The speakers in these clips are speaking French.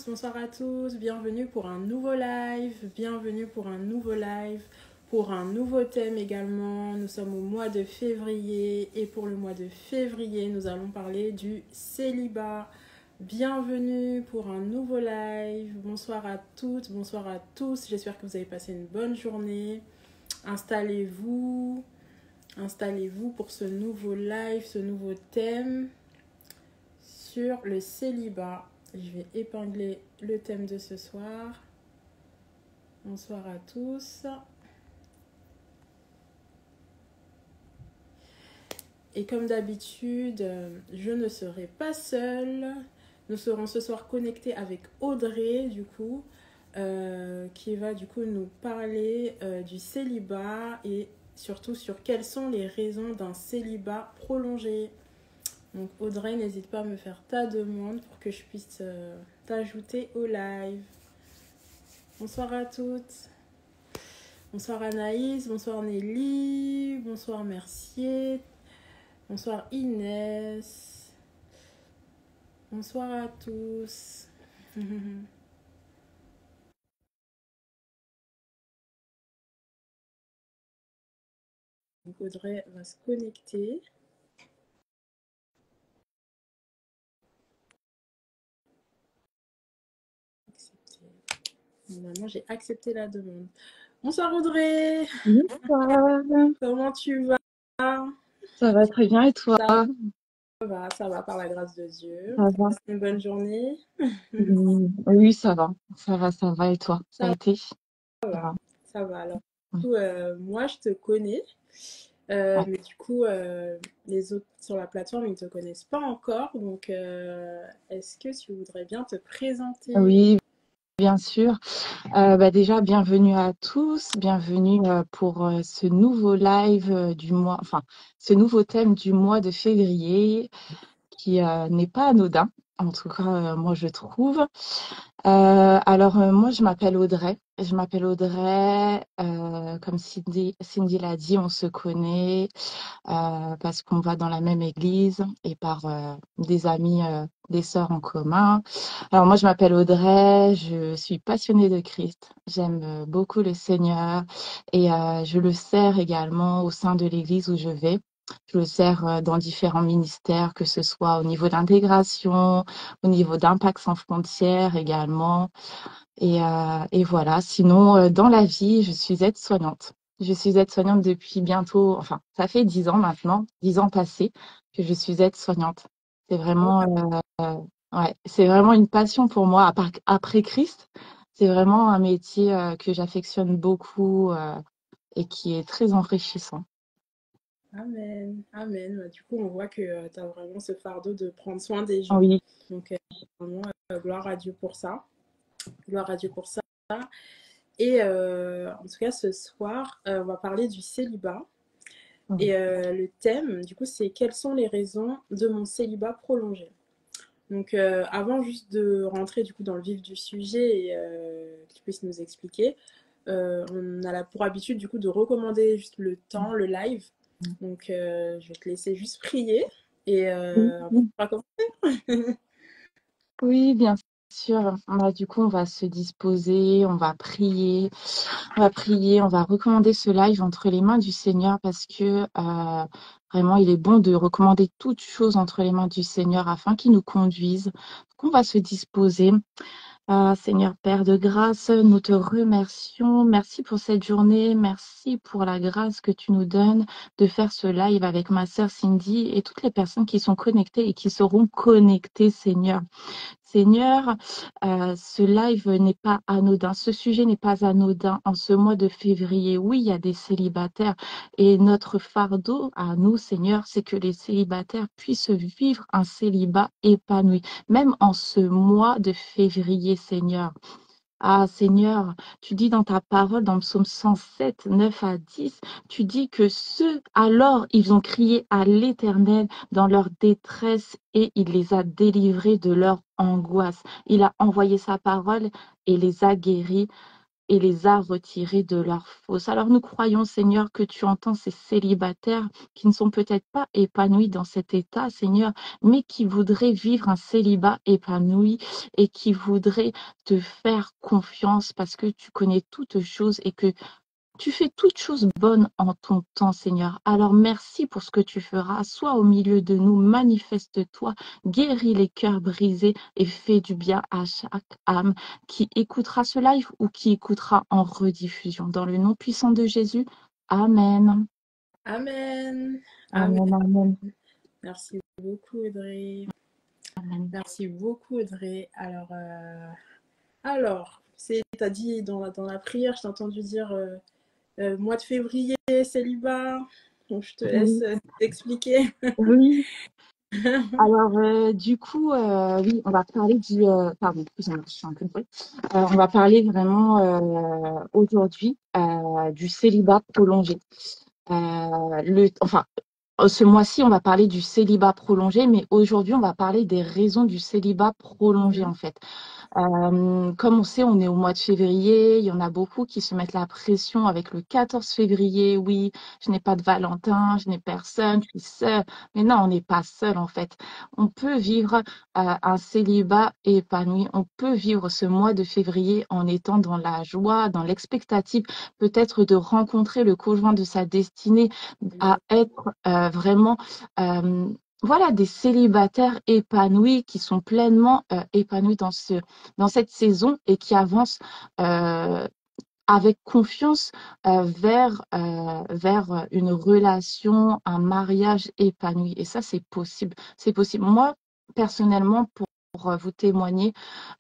bonsoir à tous, bienvenue pour un nouveau live, pour un nouveau thème également. Nous sommes au mois de février et pour le mois de février, nous allons parler du célibat. Bienvenue pour un nouveau live, bonsoir à toutes, bonsoir à tous, j'espère que vous avez passé une bonne journée. Installez-vous pour ce nouveau live, ce nouveau thème sur le célibat. Je vais épingler le thème de ce soir. Bonsoir à tous. Et comme d'habitude, je ne serai pas seule. Nous serons ce soir connectés avec Audrey, qui va nous parler du célibat et surtout sur quelles sont les raisons d'un célibat prolongé. Donc Audrey, n'hésite pas à me faire ta demande pour que je puisse t'ajouter au live. Bonsoir à toutes. Bonsoir Anaïs, bonsoir Nelly, bonsoir Mercier, bonsoir Inès. Bonsoir à tous. Donc Audrey va se connecter. Normalement, j'ai accepté la demande. Bonsoir Audrey. Bonsoir. Comment tu vas? Ça va très bien et toi? Ça va par la grâce de Dieu. Ça va. Passé une bonne journée? Oui, ça va. Ça va et toi? Ça a été? Ça va. Alors, Oui. moi, je te connais. Ouais. Mais les autres sur la plateforme, ils ne te connaissent pas encore. Donc, est-ce que tu voudrais bien te présenter? Oui, bien sûr. Déjà, bienvenue à tous. Bienvenue pour ce nouveau live du mois, enfin, ce nouveau thème du mois de février qui n'est pas anodin. En tout cas, moi, je trouve. Moi, je m'appelle Audrey. Comme Cindy l'a dit, on se connaît parce qu'on va dans la même église et par des amis, des sœurs en commun. Alors moi, je m'appelle Audrey, je suis passionnée de Christ. J'aime beaucoup le Seigneur et je le sers également au sein de l'église où je vais. Je le sers dans différents ministères, que ce soit au niveau d'intégration, au niveau d'Impact sans frontières également. Et voilà. Sinon, dans la vie, je suis aide-soignante. Je suis aide-soignante depuis bientôt, enfin, ça fait 10 ans maintenant, 10 ans passés que je suis aide-soignante. C'est vraiment, ouais, c'est vraiment une passion pour moi. Après Christ, c'est vraiment un métier que j'affectionne beaucoup et qui est très enrichissant. Amen, amen. Du coup, on voit que tu as vraiment ce fardeau de prendre soin des gens. Oui. Donc, vraiment, gloire à Dieu pour ça. Gloire à Dieu pour ça. Et en tout cas, ce soir, on va parler du célibat. Et le thème, du coup, c'est quelles sont les raisons de mon célibat prolongé. Donc, avant juste de rentrer du coup dans le vif du sujet et que tu puisses nous expliquer, on a pour habitude du coup de recommander juste le temps, le live. Donc, je vais te laisser juste prier et on va commencer. Oui, bien sûr. Du coup, on va se disposer, on va prier, on va recommander ce live entre les mains du Seigneur parce que vraiment, il est bon de recommander toutes choses entre les mains du Seigneur afin qu'il nous conduise. Donc, on va se disposer. Seigneur Père de grâce, nous te remercions. Merci pour cette journée. Merci pour la grâce que tu nous donnes de faire ce live avec ma sœur Cindy et toutes les personnes qui sont connectées et qui seront connectées, Seigneur. Seigneur, ce live n'est pas anodin, ce sujet n'est pas anodin en ce mois de février. Oui, il y a des célibataires et notre fardeau à nous, Seigneur, c'est que les célibataires puissent vivre un célibat épanoui, même en ce mois de février, Seigneur. Ah Seigneur, tu dis dans ta parole, dans Psaume 107, 9 à 10, tu dis que alors ils ont crié à l'Éternel dans leur détresse et il les a délivrés de leur angoisse. Il a envoyé sa parole et les a guéris et les a retirés de leur fosse. Alors nous croyons, Seigneur, que tu entends ces célibataires qui ne sont peut-être pas épanouis dans cet état, Seigneur, mais qui voudraient vivre un célibat épanoui et qui voudraient te faire confiance parce que tu connais toutes choses et que tu fais toutes choses bonnes en ton temps, Seigneur. Alors merci pour ce que tu feras. Sois au milieu de nous, manifeste-toi, guéris les cœurs brisés et fais du bien à chaque âme qui écoutera ce live ou qui écoutera en rediffusion. Dans le nom puissant de Jésus, Amen. Amen. Amen. Amen, amen, Merci beaucoup, Audrey. amen. Merci beaucoup, Audrey. Alors, t'as dit dans la prière, je t'ai entendu dire mois de février, célibat. Donc, je te laisse Oui, t'expliquer. oui. Alors, du coup, oui, on va parler pardon, excusez-moi, je suis un peu de bruit. On va parler vraiment aujourd'hui du célibat prolongé. Enfin, ce mois-ci, on va parler du célibat prolongé, mais aujourd'hui, on va parler des raisons du célibat prolongé, en Mhm. fait. Comme on sait, on est au mois de février. Il y en a beaucoup qui se mettent la pression avec le 14 février. Oui, je n'ai pas de Valentin, je n'ai personne, je suis seule. Mais non, on n'est pas seul en fait. On peut vivre un célibat épanoui. On peut vivre ce mois de février en étant dans la joie, dans l'expectative, peut-être de rencontrer le conjoint de sa destinée, à être vraiment voilà, des célibataires épanouis qui sont pleinement épanouis dans cette saison et qui avancent euh, avec confiance vers une relation, un mariage épanoui. Et ça, c'est possible. C'est possible. Moi, personnellement, pour vous témoigner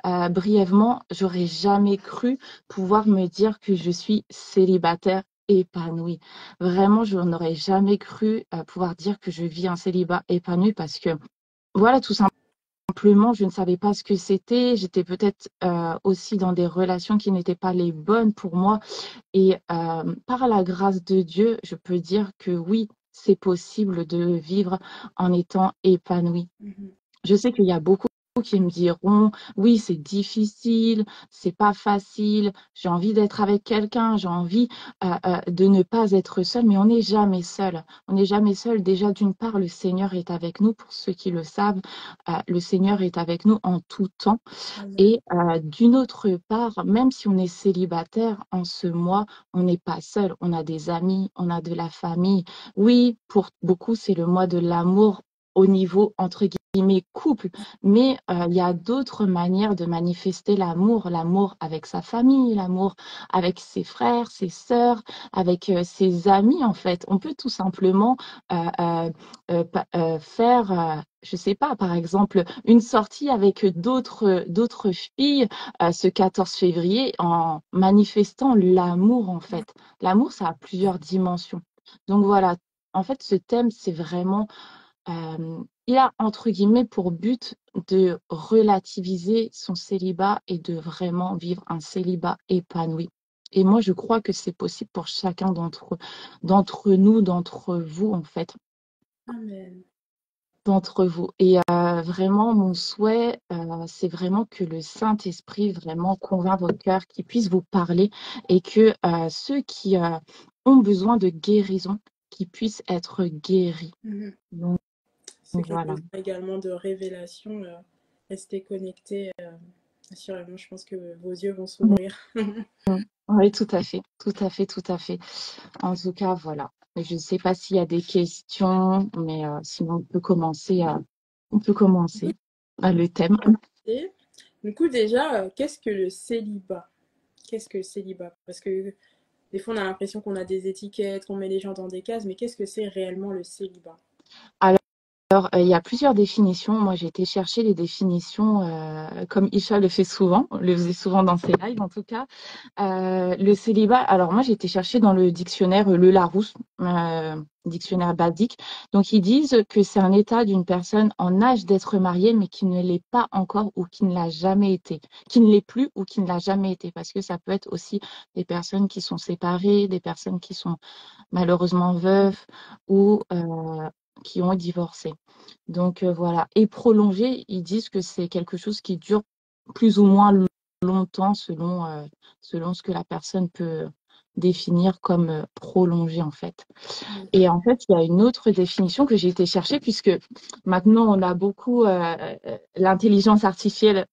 brièvement, j'aurais jamais cru pouvoir me dire que je suis célibataire épanouie. Vraiment, je n'aurais jamais cru pouvoir dire que je vis un célibat épanoui parce que, voilà, tout simplement, je ne savais pas ce que c'était. J'étais peut-être aussi dans des relations qui n'étaient pas les bonnes pour moi. Et par la grâce de Dieu, je peux dire que oui, c'est possible de vivre en étant épanoui. Mhm. Je sais qu'il y a beaucoup qui me diront, oui, c'est difficile, c'est pas facile, j'ai envie d'être avec quelqu'un, j'ai envie de ne pas être seul, mais on n'est jamais seul. On n'est jamais seul. Déjà, d'une part, le Seigneur est avec nous, pour ceux qui le savent, le Seigneur est avec nous en tout temps. Amen. Et d'une autre part, même si on est célibataire en ce mois, on n'est pas seul. On a des amis, on a de la famille. Oui, pour beaucoup, c'est le mois de l'amour au niveau, entre guillemets, couple. Mais il y a d'autres manières de manifester l'amour. L'amour avec sa famille, l'amour avec ses frères, ses sœurs, avec ses amis, en fait. On peut tout simplement faire, je sais pas, par exemple, une sortie avec d'autres filles ce 14 février en manifestant l'amour, en fait. L'amour, ça a plusieurs dimensions. Donc voilà, en fait, ce thème, c'est vraiment, il a, entre guillemets, pour but de relativiser son célibat et de vraiment vivre un célibat épanoui. Et moi, je crois que c'est possible pour chacun d'entre nous, d'entre vous, en fait Amen. d'entre vous. Et vraiment, mon souhait, c'est vraiment que le Saint-Esprit vraiment convainc vos cœurs, qu'il puisse vous parler et que ceux qui ont besoin de guérison, qu'ils puissent être guéris. Mhm. Donc Ceux qui ont voilà. besoin également de révélation, restez connectés. Assurément, je pense que vos yeux vont s'ouvrir. Oui, tout à fait, tout à fait, tout à fait. En tout cas, voilà. Je ne sais pas s'il y a des questions, mais sinon on peut commencer le thème. Et, du coup, déjà, qu'est-ce que le célibat? Qu'est-ce que le célibat? Parce que des fois, on a l'impression qu'on a des étiquettes, qu'on met les gens dans des cases, mais qu'est-ce que c'est réellement le célibat? Alors, il y a plusieurs définitions. Moi, j'ai été chercher les définitions comme Isha le fait souvent, le faisait souvent dans ses lives en tout cas. Le célibat, alors moi, j'ai été chercher dans le dictionnaire Le Larousse, dictionnaire basique. Donc, ils disent que c'est un état d'une personne en âge d'être mariée, mais qui ne l'est pas encore ou qui ne l'a jamais été, qui ne l'est plus ou qui ne l'a jamais été, parce que ça peut être aussi des personnes qui sont séparées, des personnes qui sont malheureusement veuves ou qui ont divorcé. Donc voilà. Et prolongé, ils disent que c'est quelque chose qui dure plus ou moins longtemps. longtemps selon ce que la personne peut définir comme prolongé en fait. D'accord. Et en fait, il y a une autre définition que j'ai été chercher puisque maintenant on a beaucoup l'intelligence artificielle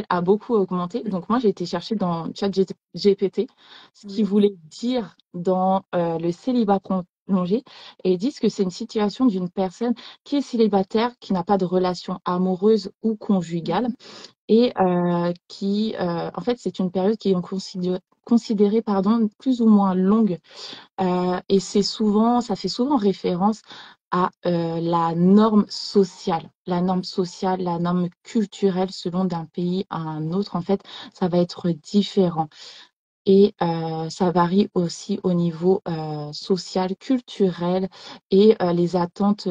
a beaucoup augmenté. Donc moi, j'ai été chercher dans ChatGPT ce qui Oui. voulait dire dans le célibat prolongé et ils disent que c'est une situation d'une personne qui est célibataire, qui n'a pas de relation amoureuse ou conjugale Mhm. et qui, en fait, c'est une période qui est considérée pardon, plus ou moins longue et ça fait souvent référence à la norme sociale, la norme culturelle selon d'un pays à un autre. En fait, ça va être différent. Et ça varie aussi au niveau social, culturel et les attentes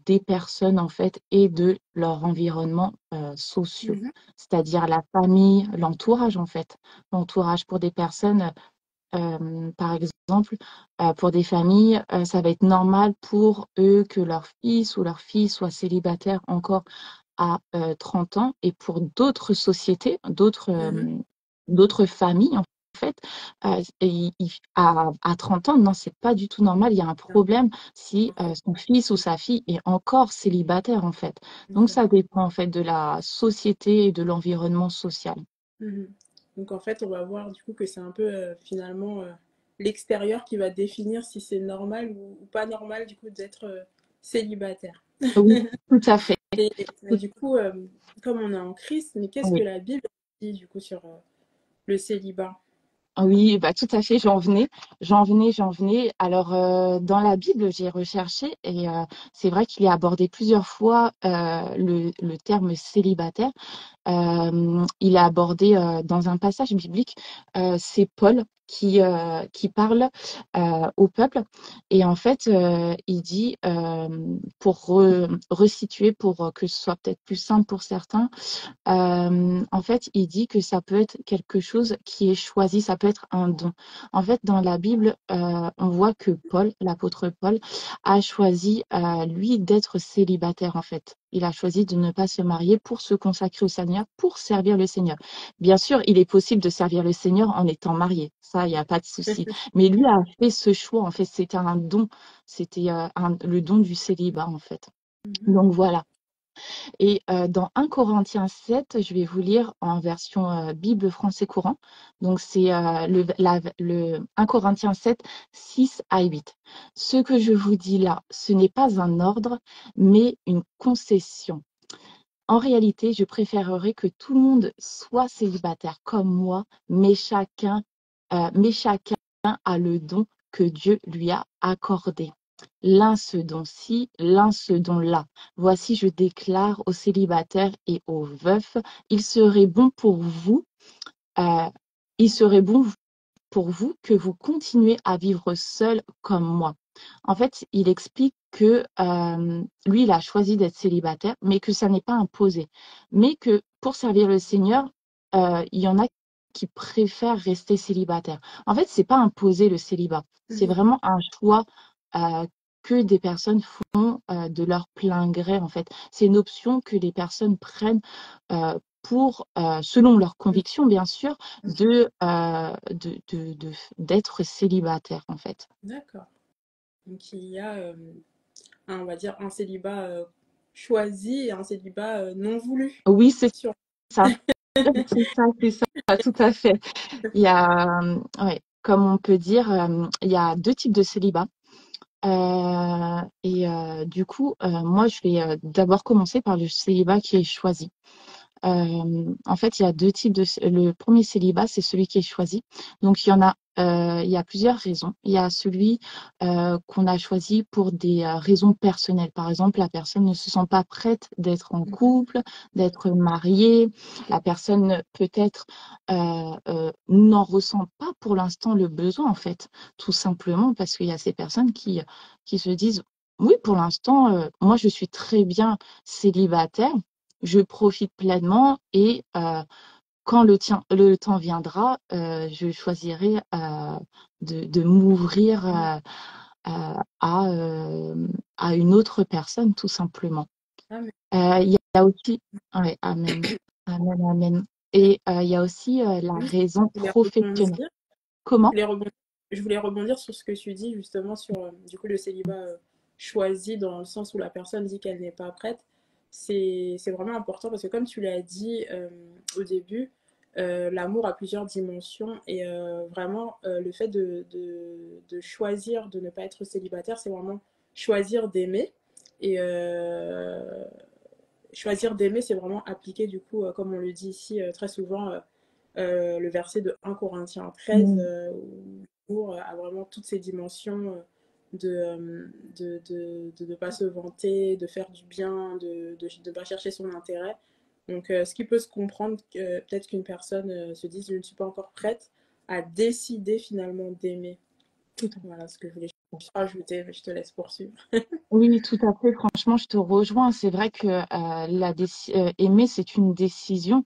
des personnes en fait et de leur environnement sociaux, Mhm. c'est-à-dire la famille, l'entourage en fait. L'entourage pour des personnes par exemple, pour des familles, ça va être normal pour eux que leur fils ou leur fille soit célibataire encore à 30 ans. Et pour d'autres sociétés, Mhm. d'autres familles, en fait, à 30 ans, non, c'est pas du tout normal. Il y a un Non, problème si en fait. son fils ou sa fille est encore célibataire, en fait. Donc, D'accord. ça dépend, en fait, de la société et de l'environnement social. Mhm. Donc en fait, on va voir du coup que c'est un peu finalement l'extérieur qui va définir si c'est normal ou pas normal du coup d'être célibataire. Oui, tout à fait. Et du coup, comme on est en Christ, mais qu'est-ce que Oui. la Bible dit du coup sur le célibat? Oui, bah, tout à fait, j'en venais. Alors, dans la Bible, j'ai recherché et c'est vrai qu'il est abordé plusieurs fois le terme célibataire. Il est abordé dans un passage biblique. C'est Paul qui parle au peuple. Et en fait, il dit, pour resituer, pour que ce soit peut-être plus simple pour certains, en fait, il dit que ça peut être quelque chose qui est choisi, ça peut être un don. En fait, dans la Bible, on voit que Paul, l'apôtre Paul, a choisi, lui, d'être célibataire, en fait. Il a choisi de ne pas se marier pour se consacrer au Seigneur, pour servir le Seigneur. Bien sûr, il est possible de servir le Seigneur en étant marié. Ça, il n'y a pas de souci. Mais lui a fait ce choix, en fait. C'était un don. C'était le don du célibat, en fait. Mhm. Donc voilà. Et dans 1 Corinthiens 7, je vais vous lire en version Bible français courant. Donc c'est le 1 Corinthiens 7, 6 à 8. Ce que je vous dis là, ce n'est pas un ordre, mais une concession. En réalité, je préférerais que tout le monde soit célibataire comme moi, mais chacun a le don que Dieu lui a accordé. L'un ce don-ci, l'un ce don-là. Voici, je déclare aux célibataires et aux veufs, il serait bon pour vous, euh, il serait bon pour vous que vous continuez à vivre seul comme moi. En fait, il explique que lui, il a choisi d'être célibataire, mais que ça n'est pas imposé. Mais que pour servir le Seigneur, il y en a qui préfèrent rester célibataires. En fait, c'est pas imposé le célibat. C'est Mhm. vraiment un choix euh, que des personnes font de leur plein gré, en fait. C'est une option que les personnes prennent pour, selon leurs convictions, bien sûr, d'être célibataire, en fait. D'accord. Donc il y a, on va dire, un célibat choisi et un célibat non voulu. Oui, c'est Sur... ça. C'est ça, tout à fait. Il y a, ouais, comme on peut dire, il y a deux types de célibat. Et du coup, moi, je vais d'abord commencer par le célibat qui est choisi. En fait, il y a deux types le premier célibat, c'est celui qui est choisi. Donc, il y a plusieurs raisons. Il y a celui qu'on a choisi pour des raisons personnelles. Par exemple, la personne ne se sent pas prête d'être en Mhm. couple, d'être mariée. La personne peut-être n'en ressent pas pour l'instant le besoin, en fait, tout simplement parce qu'il y a ces personnes qui se disent, oui, pour l'instant, moi, je suis très bien célibataire, je profite pleinement et quand le temps viendra, je choisirai de m'ouvrir à une autre personne, tout simplement. Ah, mais Il y a aussi, ouais, amen. Amen, amen. Et il y a aussi la Juste, raison je voulais professionnelle. rebondir, Comment? je voulais rebondir sur ce que tu dis justement sur du coup le célibat choisi dans le sens où la personne dit qu'elle n'est pas prête. C'est vraiment important parce que comme tu l'as dit au début, l'amour a plusieurs dimensions et vraiment le fait de choisir de ne pas être célibataire, c'est vraiment choisir d'aimer. Et choisir d'aimer, c'est vraiment appliquer du coup, comme on le dit ici très souvent, le verset de 1 Corinthiens 13, Mm. où l'amour a vraiment toutes ces dimensions de ne pas se vanter, de faire du bien, de ne pas chercher son intérêt. Donc, ce qui peut se comprendre, peut-être qu'une personne se dise je ne suis pas encore prête à décider finalement d'aimer. Tout à Voilà ce que je voulais fait. rajouter, mais je te laisse poursuivre. Oui, tout à fait. Franchement, je te rejoins. C'est vrai que aimer, c'est une décision.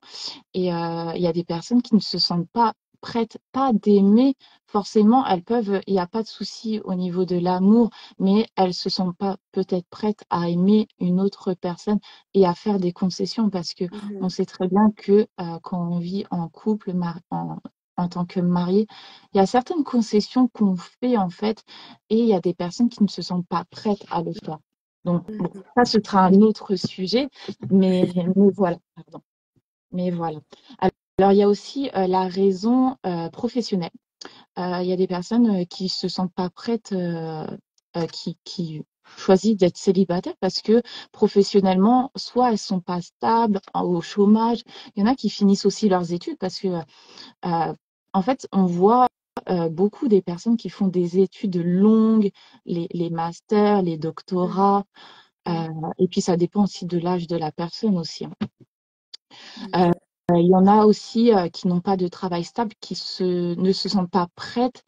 Et il y a des personnes qui ne se sentent pas prêtes, pas d'aimer. Forcément, elles peuvent, il n'y a pas de souci au niveau de l'amour, mais elles se sentent pas peut-être prêtes à aimer une autre personne et à faire des concessions parce que on Mhm, sait très bien que quand on vit en couple, en tant que marié, il y a certaines concessions qu'on fait en fait et il y a des personnes qui ne se sentent pas prêtes à le faire. Donc, bon, mhm, ça, ce sera un autre sujet, mais voilà, pardon. Mais voilà. Alors, il y a aussi la raison professionnelle. Il y a des personnes qui se sentent pas prêtes, qui choisissent d'être célibataires parce que professionnellement, soit elles sont pas stables, au chômage. Il y en a qui finissent aussi leurs études parce que, en fait, on voit beaucoup des personnes qui font des études longues, les masters, les mhm, doctorats, mhm, et puis ça dépend aussi de l'âge de la personne aussi, hein. en Euh, effet. il y en a aussi qui n'ont pas de travail stable, ne se sentent pas prêtes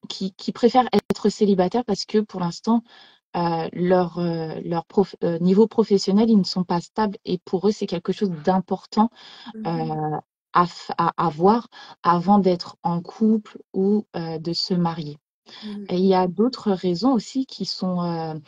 qui préfèrent être célibataires parce que pour l'instant, niveau professionnel, ils ne sont pas stables et pour eux, c'est quelque chose d'important Mhm, euh, à avoir avant d'être en couple ou de se marier. mhm, Et il y a d'autres raisons aussi qui sont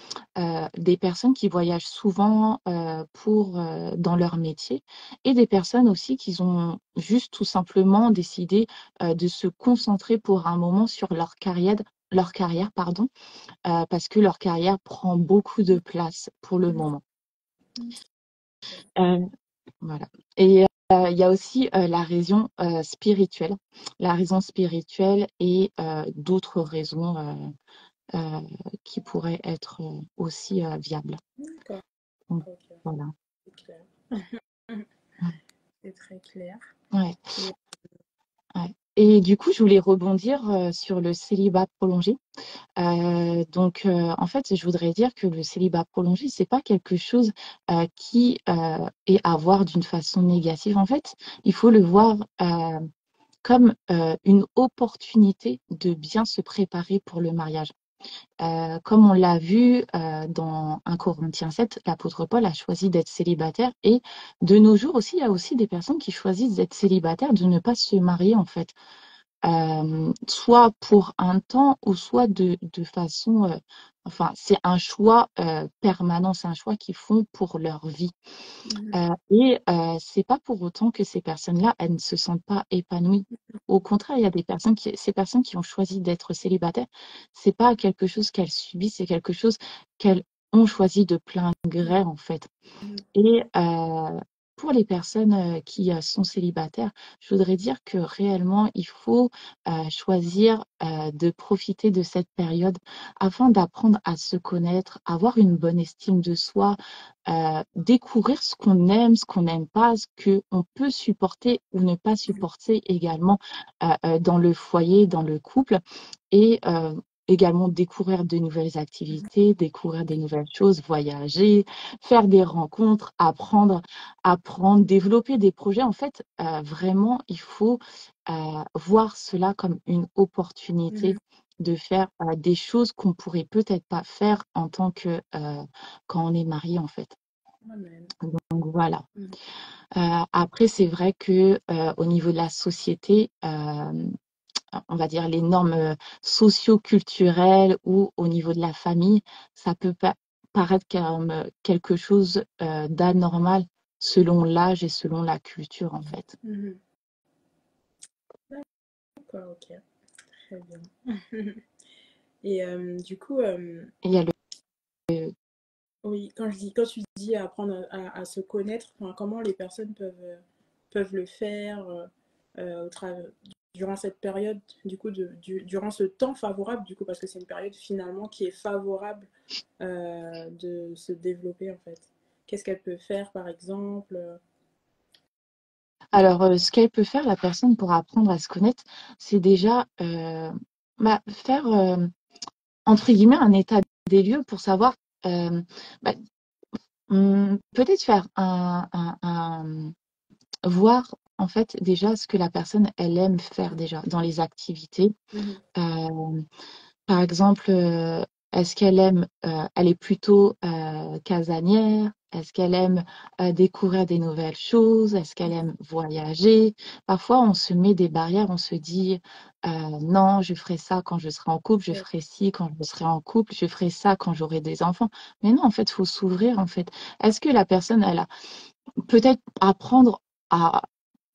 des personnes qui voyagent souvent dans leur métier et des personnes aussi qui ont juste tout simplement décidé de se concentrer pour un moment sur leur carrière, pardon, parce que leur carrière prend beaucoup de place pour le mhm, moment. mhm. Euh, voilà. Et il y a aussi la raison spirituelle et d'autres raisons euh, qui pourraient être aussi viables. D'accord, Donc, ok, voilà. c'est clair. C'est très clair. Ouais, Et ouais. Et du coup, je voulais rebondir sur le célibat prolongé. En fait, je voudrais dire que le célibat prolongé, c'est pas quelque chose qui est à voir d'une façon négative. En fait, il faut le voir comme une opportunité de bien se préparer pour le mariage. Comme on l'a vu dans 1 Corinthiens 7, l'apôtre Paul a choisi d'être célibataire et de nos jours aussi, il y a aussi des personnes qui choisissent d'être célibataires, de ne pas se marier en fait, soit pour un temps ou soit de façon, enfin, c'est un choix permanent, c'est un choix qu'ils font pour leur vie. mhm, C'est pas pour autant que ces personnes-là, elles ne se sentent pas épanouies. Au contraire, il y a ces personnes qui ont choisi d'être célibataires, c'est pas quelque chose qu'elles subissent, c'est quelque chose qu'elles ont choisi de plein gré, en fait. mhm, Et pour les personnes qui sont célibataires, je voudrais dire que réellement, il faut choisir de profiter de cette période afin d'apprendre à se connaître, avoir une bonne estime de soi, découvrir ce qu'on aime, ce qu'on n'aime pas, ce qu'on peut supporter ou ne pas supporter également dans le foyer, dans le couple. Et également découvrir de nouvelles activités, découvrir des nouvelles choses, voyager, faire des rencontres, développer des projets. En fait, vraiment, il faut voir cela comme une opportunité mhm. de faire des choses qu'on pourrait peut-être pas faire en tant que quand on est marié, en fait. Amen. Donc voilà. Mhm, Après, c'est vrai que au niveau de la société, on va dire les normes socio-culturelles ou au niveau de la famille, ça peut paraître comme quelque chose d'anormal selon l'âge et selon la culture, en fait. Mhm. D'accord, ok, très bien. Et du coup, Et il y a le oui, quand tu dis apprendre à se connaître, enfin, comment les personnes peuvent le faire au durant cette période, du coup, durant ce temps favorable, du coup, parce que c'est une période finalement qui est favorable de se développer en fait. Qu'est-ce qu'elle peut faire par exemple? Alors, ce qu'elle peut faire, la personne, pour apprendre à se connaître, c'est déjà faire, entre guillemets, un état des lieux pour savoir, euh, bah, peut-être faire voir en fait déjà ce que la personne, elle aime faire déjà dans les activités. Mhm. Euh, Par exemple, est-ce qu'elle aime, elle est plutôt casanière? Est-ce qu'elle aime découvrir des nouvelles choses? Est-ce qu'elle aime voyager? Parfois, on se met des barrières, on se dit, non, je ferai ça quand je serai en couple, je Ouais. ferai ci quand je serai en couple, je ferai ça quand j'aurai des enfants. Mais non, en fait, il faut s'ouvrir, en fait. Est-ce que la personne, elle a peut-être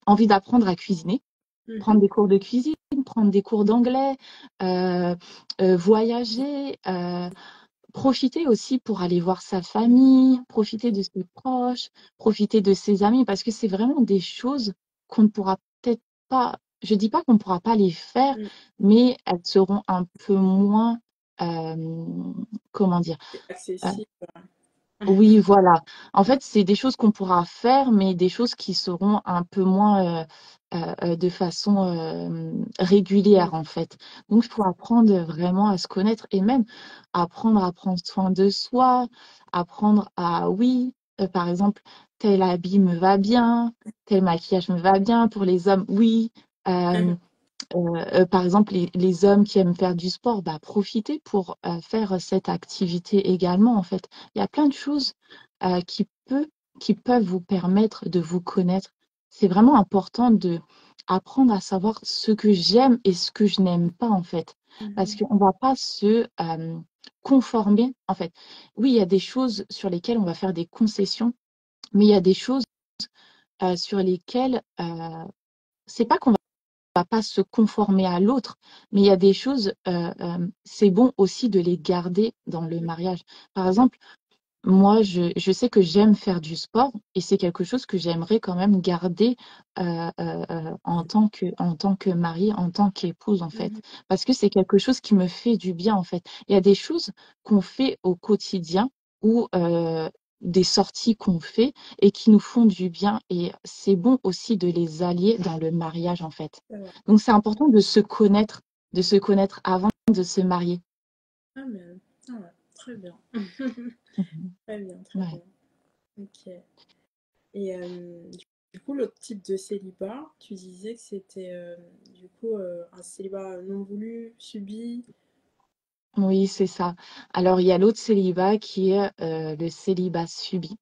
envie d'apprendre à cuisiner? Mhm. Prendre des cours de cuisine, prendre des cours d'anglais, euh, voyager, profiter aussi pour aller voir sa famille, profiter de ses proches, profiter de ses amis, parce que c'est vraiment des choses qu'on ne pourra peut-être pas, je dis pas qu'on ne pourra pas les faire, Mhm. mais elles seront un peu moins, euh, comment dire, C'est euh, accessible. oui, voilà. En fait, c'est des choses qu'on pourra faire, mais des choses qui seront un peu moins de façon Mhm. régulière, en fait. Donc, il faut apprendre vraiment à se connaître et même apprendre à prendre soin de soi, apprendre à, oui, par exemple, tel habit me va bien, tel maquillage me va bien. Pour les hommes, oui. Euh, Par exemple, les hommes qui aiment faire du sport, bah, profitez pour faire cette activité également, en fait. Il y a plein de choses euh, qui peut, qui peuvent vous permettre de vous connaître. C'est vraiment important de apprendre à savoir ce que j'aime et ce que je n'aime pas, en fait. Parce Mhm. qu'on ne va pas se conformer, en fait. Oui, il y a des choses sur lesquelles on va faire des concessions, mais il y a des choses sur lesquelles c'est pas qu'on va pas se conformer à l'autre, mais il y a des choses, c'est bon aussi de les garder dans le mariage. Par exemple, moi, je sais que j'aime faire du sport et c'est quelque chose que j'aimerais quand même garder en tant que mariée, en tant qu'épouse, en fait. Mhm. Parce que c'est quelque chose qui me fait du bien, en fait. Il y a des choses qu'on fait au quotidien ou des sorties qu'on fait et qui nous font du bien. Et c'est bon aussi de les allier dans le mariage, en fait. C'est vrai. Donc, c'est important de se connaître avant de se marier. Amen. Ah ouais, très bien. Mhm. Très bien, très Ouais. bien. Ok. Et du coup, l'autre type de célibat, tu disais que c'était du coup un célibat non voulu, subi. Oui, c'est ça. Alors, il y a l'autre célibat qui est le célibat subi.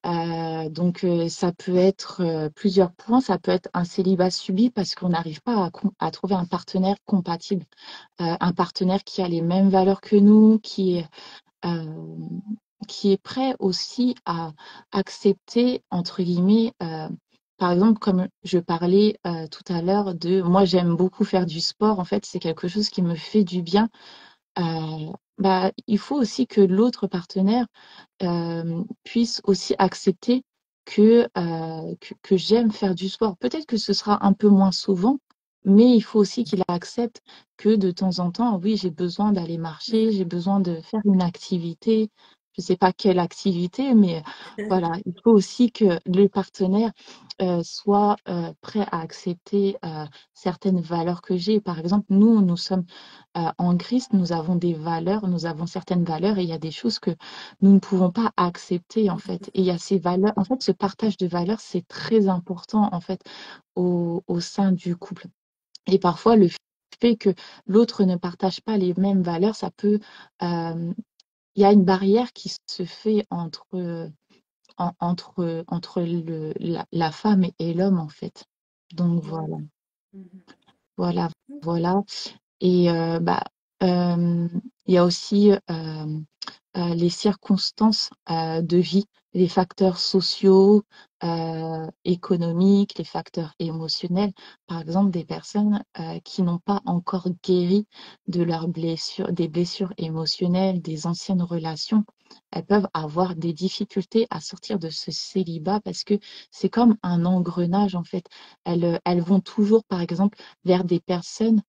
Ça peut être plusieurs points. Ça peut être un célibat subi parce qu'on n'arrive pas à trouver un partenaire compatible, un partenaire qui a les mêmes valeurs que nous, euh, qui est prêt aussi à accepter, entre guillemets, par exemple, comme je parlais tout à l'heure de moi, j'aime beaucoup faire du sport. En fait, c'est quelque chose qui me fait du bien. Bah, il faut aussi que l'autre partenaire puisse aussi accepter que j'aime faire du sport. Peut-être que ce sera un peu moins souvent, mais il faut aussi qu'il accepte que de temps en temps, oui, j'ai besoin d'aller marcher, j'ai besoin de faire une activité. Je ne sais pas quelle activité, mais voilà, il faut aussi que le partenaire soit prêt à accepter certaines valeurs que j'ai. Par exemple, nous sommes en Christ, nous avons des valeurs, nous avons certaines valeurs et il y a des choses que nous ne pouvons pas accepter en fait. Et il y a ces valeurs, en fait, ce partage de valeurs, c'est très important en fait au sein du couple. Et parfois, le fait que l'autre ne partage pas les mêmes valeurs, ça peut, il y a une barrière qui se fait entre la femme et l'homme en fait. Donc Ouais. voilà, Mhm. voilà, voilà. Et euh, il y a aussi les circonstances de vie. les facteurs sociaux, économiques, les facteurs émotionnels. Par exemple, des personnes qui n'ont pas encore guéri de leurs blessures, des blessures émotionnelles, des anciennes relations, elles peuvent avoir des difficultés à sortir de ce célibat parce que c'est comme un engrenage en fait. Elles vont toujours, par exemple, vers des personnes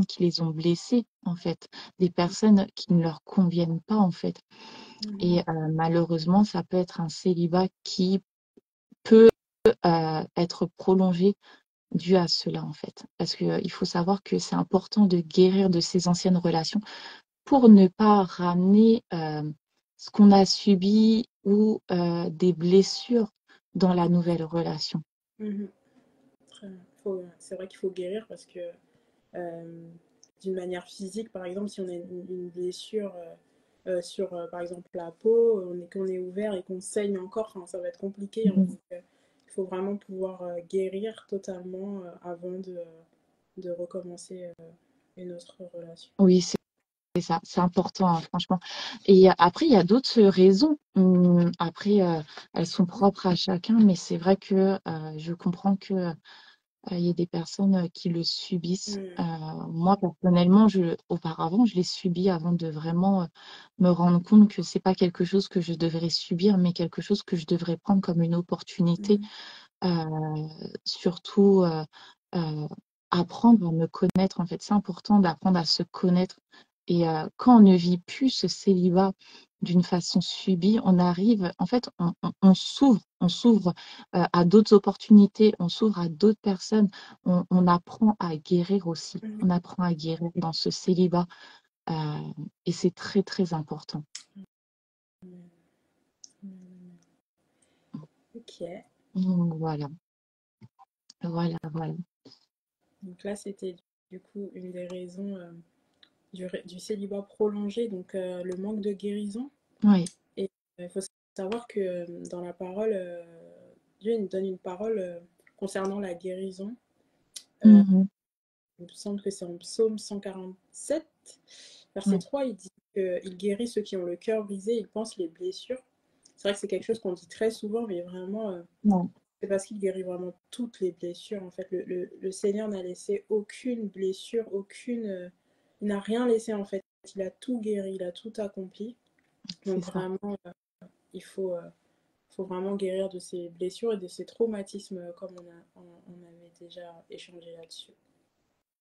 qui les ont blessées en fait, des personnes qui ne leur conviennent pas en fait. Et Mhm. malheureusement, ça peut être un célibat qui peut être prolongé dû à cela, en fait. Parce que, il faut savoir que c'est important de guérir de ces anciennes relations pour ne pas ramener ce qu'on a subi ou des blessures dans la nouvelle relation. Mhm. Très bien. C'est vrai qu'il faut guérir parce que euh, d'une manière physique, par exemple, si on a une blessure sur, par exemple, la peau, qu'on est ouvert et qu'on saigne encore, enfin, ça va être compliqué, hein. Mhm. Donc, il faut vraiment pouvoir guérir totalement avant de recommencer une autre relation. Oui, c'est ça, c'est important, hein, franchement. Et après, il y a d'autres raisons. Après, elles sont propres à chacun, mais c'est vrai que je comprends que il y a des personnes qui le subissent. Mm. Moi, personnellement, auparavant, je l'ai subi avant de vraiment me rendre compte que c'est pas quelque chose que je devrais subir, mais quelque chose que je devrais prendre comme une opportunité. Mhm. Surtout, apprendre à me connaître. En fait, c'est important d'apprendre à se connaître. Et quand on ne vit plus ce célibat d'une façon subie, on arrive, en fait, on s'ouvre à d'autres opportunités, on s'ouvre à d'autres personnes, on apprend à guérir aussi, Mhm. on apprend à guérir dans ce célibat, euh, et c'est très, très important. Ok. Donc, voilà, voilà, voilà. Donc là, c'était du coup une des raisons du célibat prolongé, donc le manque de guérison. Oui. Et il faut savoir que dans la parole, Dieu nous donne une parole concernant la guérison. Euh, Mhm. il me semble que c'est en psaume 147, verset Oui, 3, il dit qu'il guérit ceux qui ont le cœur brisé, il pense les blessures. C'est vrai que c'est quelque chose qu'on dit très souvent, mais vraiment, oui, c'est parce qu'il guérit vraiment toutes les blessures. En fait, le Seigneur n'a laissé aucune blessure, il n'a rien laissé en fait. Il a tout guéri, il a tout accompli. c'est Donc ça. vraiment, il faut vraiment guérir de ces blessures et de ces traumatismes, comme on avait déjà échangé là-dessus.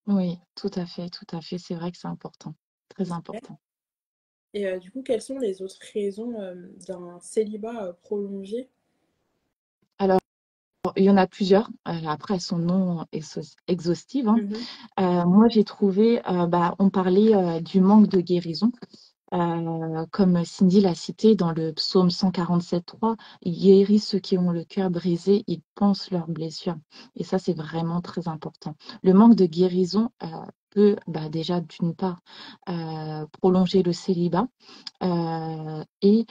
Oui, tout à fait. C'est vrai que c'est important, très Ok. important. Et du coup, quelles sont les autres raisons d'un célibat prolongé? Alors, il y en a plusieurs. Après, elles sont non exhaustives, hein. Mhm. Moi, j'ai trouvé, on parlait du manque de guérison. Comme Cindy l'a cité dans le psaume 147,3, il guérit ceux qui ont le cœur brisé, il pense leurs blessures. Et ça, c'est vraiment très important. Le manque de guérison peut déjà, d'une part, prolonger le célibat. Et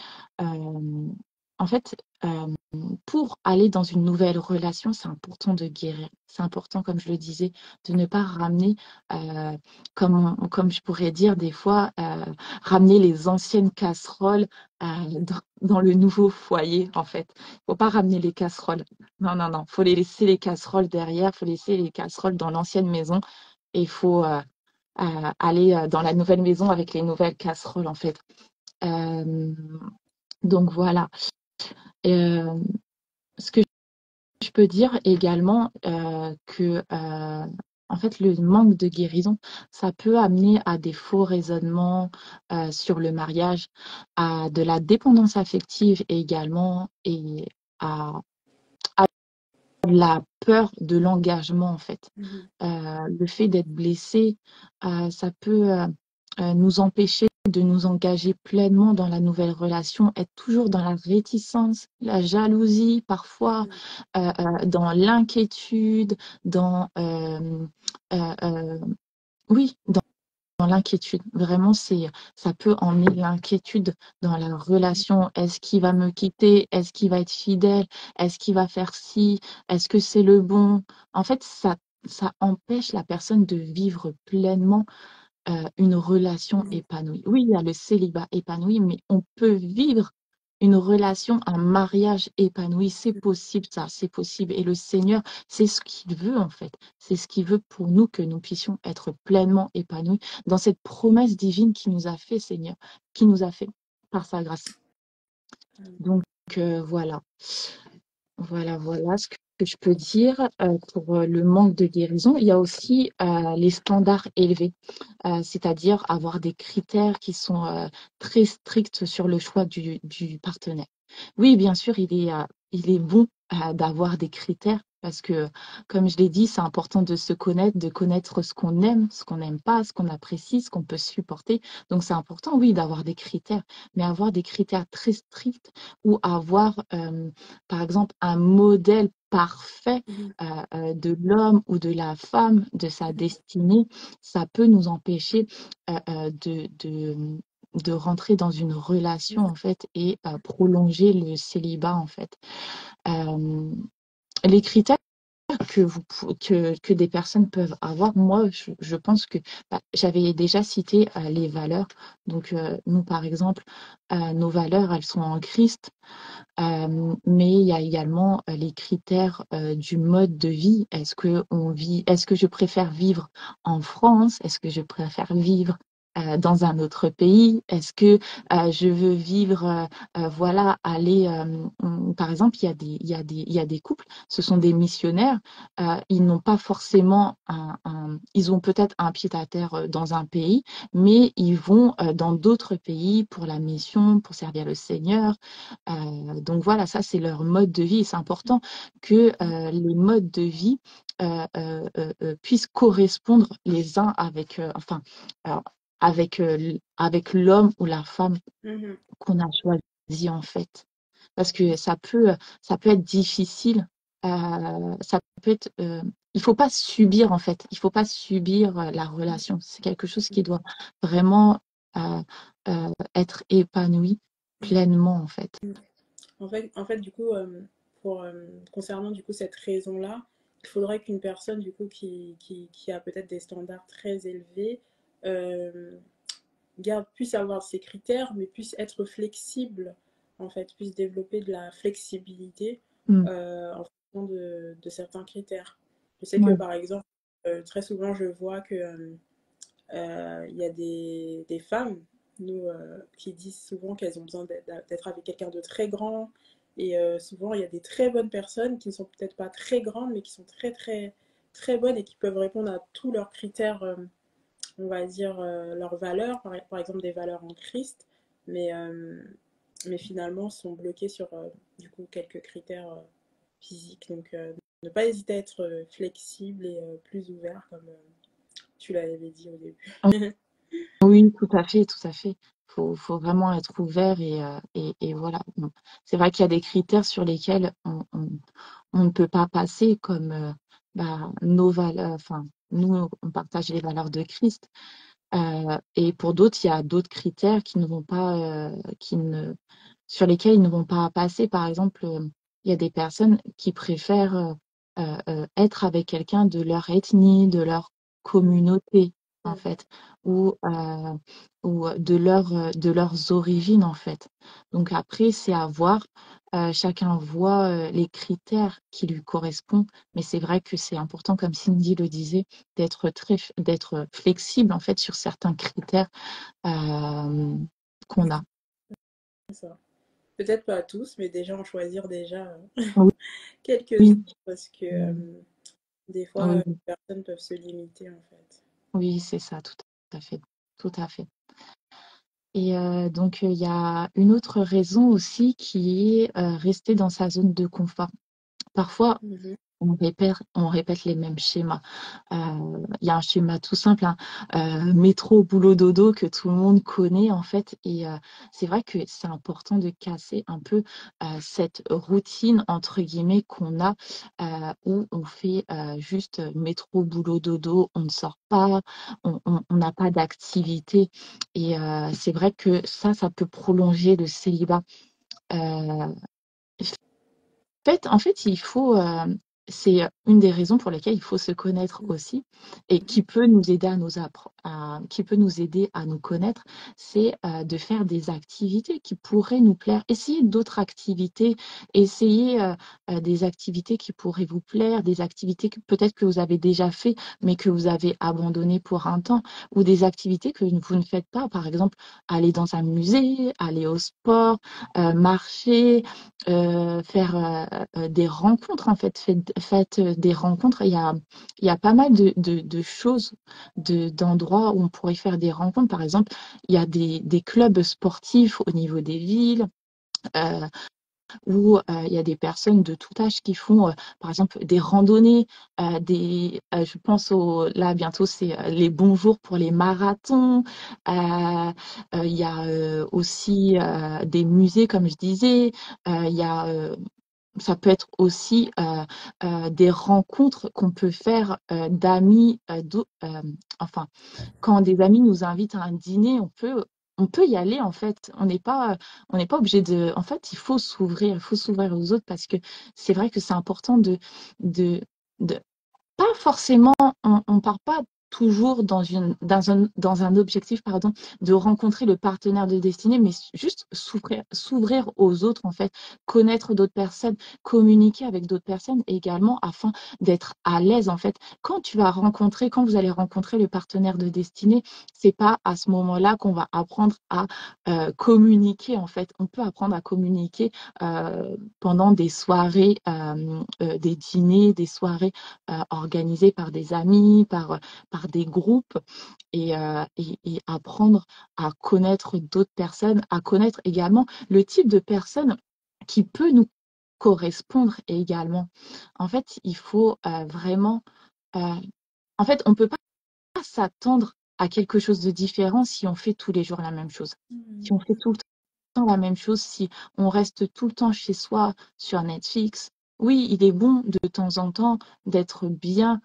en fait, pour aller dans une nouvelle relation, c'est important de guérir. C'est important, comme je le disais, de ne pas ramener, comme je pourrais dire des fois, ramener les anciennes casseroles dans le nouveau foyer, en fait. Il ne faut pas ramener les casseroles. Non, non, non. Il faut les laisser les casseroles derrière, il faut laisser les casseroles dans l'ancienne maison et il faut aller dans la nouvelle maison avec les nouvelles casseroles, en fait. Euh, donc voilà. Euh, ce que je peux dire également que en fait le manque de guérison, ça peut amener à des faux raisonnements sur le mariage, à de la dépendance affective également et à la peur de l'engagement en fait. Mhm. Le fait d'être blessé, ça peut nous empêcher de nous engager pleinement dans la nouvelle relation, être toujours dans la réticence, la jalousie, parfois dans l'inquiétude, euh, euh, oui, dans l'inquiétude. Vraiment, ça peut emmener l'inquiétude dans la relation. Est-ce qu'il va me quitter? Est-ce qu'il va être fidèle? Est-ce qu'il va faire ci? Est-ce que c'est le bon? En fait, ça empêche la personne de vivre pleinement une relation Mhm. épanouie. Oui, il y a le célibat épanoui, mais on peut vivre une relation, un mariage épanoui. C'est possible, ça, c'est possible. Et le Seigneur, c'est ce qu'il veut, en fait. C'est ce qu'il veut pour nous, que nous puissions être pleinement épanouis dans cette promesse divine qui nous a fait, Seigneur, qui nous a fait par sa grâce. Donc, voilà. Voilà ce que je peux dire pour le manque de guérison. Il y a aussi les standards élevés, c'est-à-dire avoir des critères qui sont très stricts sur le choix du partenaire. Oui, bien sûr, il est bon d'avoir des critères parce que, comme je l'ai dit, c'est important de connaître ce qu'on aime, ce qu'on n'aime pas, ce qu'on apprécie, ce qu'on peut supporter. Donc, c'est important, oui, d'avoir des critères, mais avoir des critères très stricts ou avoir par exemple, un modèle parfait Mhm. de l'homme ou de la femme, de sa destinée, ça peut nous empêcher de rentrer dans une relation, en fait, et prolonger le célibat, en fait. Euh, les critères que des personnes peuvent avoir, moi, je pense que j'avais déjà cité les valeurs. Donc, nous, par exemple, nos valeurs, elles sont en Christ. Mais il y a également les critères du mode de vie. Est-ce que je préfère vivre en France? Est-ce que je préfère vivre dans un autre pays? Est-ce que je veux vivre, voilà, aller, par exemple, il y a des couples, ce sont des missionnaires, ils n'ont pas forcément ils ont peut-être un pied-à-terre dans un pays, mais ils vont dans d'autres pays pour la mission, pour servir le Seigneur. Donc voilà, ça c'est leur mode de vie. C'est important que les modes de vie puissent correspondre les uns avec, alors, avec l'homme ou la femme Mhm. qu'on a choisi en fait. Parce que ça peut être difficile. Ça peut être, il faut pas subir en fait. Il faut pas subir la relation. C'est quelque chose qui doit vraiment être épanoui pleinement en fait. En fait, du coup, concernant du coup cette raison-là, il faudrait qu'une personne du coup qui a peut-être des standards très élevés euh, puisse avoir ses critères, mais puisse être flexible, en fait, puisse développer de la flexibilité Mm. en fonction de certains critères. Je sais que Ouais. par exemple, très souvent, je vois que il y a des femmes, nous, qui disent souvent qu'elles ont besoin d'être avec quelqu'un de très grand. Et souvent, il y a des très bonnes personnes qui ne sont peut-être pas très grandes, mais qui sont très, très, très bonnes et qui peuvent répondre à tous leurs critères, on va dire, leurs valeurs, par exemple des valeurs en Christ, mais, euh, mais finalement sont bloquées sur du coup quelques critères physiques. Donc, ne pas hésiter à être flexible et plus ouvert, comme tu l'avais dit au début. Oui, tout à fait, tout à fait. Faut vraiment être ouvert et voilà. Bon. C'est vrai qu'il y a des critères sur lesquels on ne peut pas passer comme nos valeurs. Enfin, nous, on partage les valeurs de Christ. Et pour d'autres, il y a d'autres critères qui ne vont pas, sur lesquels ils ne vont pas passer. Par exemple, il y a des personnes qui préfèrent être avec quelqu'un de leur ethnie, de leur communauté, en fait, ou de leurs origines, en fait. Donc après, c'est à voir. Chacun voit les critères qui lui correspondent, mais c'est vrai que c'est important, comme Cindy le disait, d'être flexible en fait sur certains critères qu'on a. Ça. Peut-être pas tous, mais déjà en choisir déjà Oui, quelques-uns oui, parce que des fois, oui, les personnes peuvent se limiter en fait. oui, c'est ça, tout à fait, tout à fait. Et donc il y a une autre raison aussi qui est rester dans sa zone de confort. Parfois, Mhm. on répète les mêmes schémas. Il y a un schéma tout simple, hein, métro, boulot, dodo, que tout le monde connaît en fait. Et c'est vrai que c'est important de casser un peu cette routine, entre guillemets, qu'on a, où on fait juste métro, boulot, dodo, on ne sort pas, on n'a pas d'activité. Et c'est vrai que ça peut prolonger le célibat. En fait, il faut, une des raisons pour lesquelles il faut se connaître aussi et qui peut nous aider qui peut nous aider à nous connaître, c'est de faire des activités qui pourraient nous plaire. Essayez d'autres activités, essayez des activités qui pourraient vous plaire, des activités que peut-être que vous avez déjà fait, mais que vous avez abandonné pour un temps, ou des activités que vous ne faites pas, par exemple, aller dans un musée, aller au sport, marcher, faire des rencontres, en fait, faites des rencontres. Il y a pas mal de choses, d'endroits où on pourrait faire des rencontres. Par exemple, il y a des clubs sportifs au niveau des villes. euh, où il y a des personnes de tout âge qui font, par exemple, des randonnées, je pense là, bientôt, c'est les bons jours pour les marathons. Il y a aussi des musées, comme je disais. Il y a, ça peut être aussi des rencontres qu'on peut faire d'amis, enfin, quand des amis nous invitent à un dîner, on peut y aller en fait. On n'est pas obligé de. En fait, il faut s'ouvrir aux autres parce que c'est vrai que c'est important de, de pas forcément, on part pas toujours dans un objectif, pardon, de rencontrer le partenaire de destinée, mais juste s'ouvrir aux autres, en fait, connaître d'autres personnes, communiquer avec d'autres personnes également afin d'être à l'aise, en fait. Quand vous allez rencontrer le partenaire de destinée, c'est pas à ce moment-là qu'on va apprendre à communiquer, en fait. On peut apprendre à communiquer pendant des soirées, des dîners, des soirées organisées par des amis, par des groupes et apprendre à connaître d'autres personnes, à connaître également le type de personne qui peut nous correspondre également. En fait, il faut vraiment... euh, en fait, on ne peut pas s'attendre à quelque chose de différent si on fait tous les jours la même chose. Si on fait tout le temps la même chose, si on reste tout le temps chez soi sur Netflix. Oui, il est bon de temps en temps d'être bien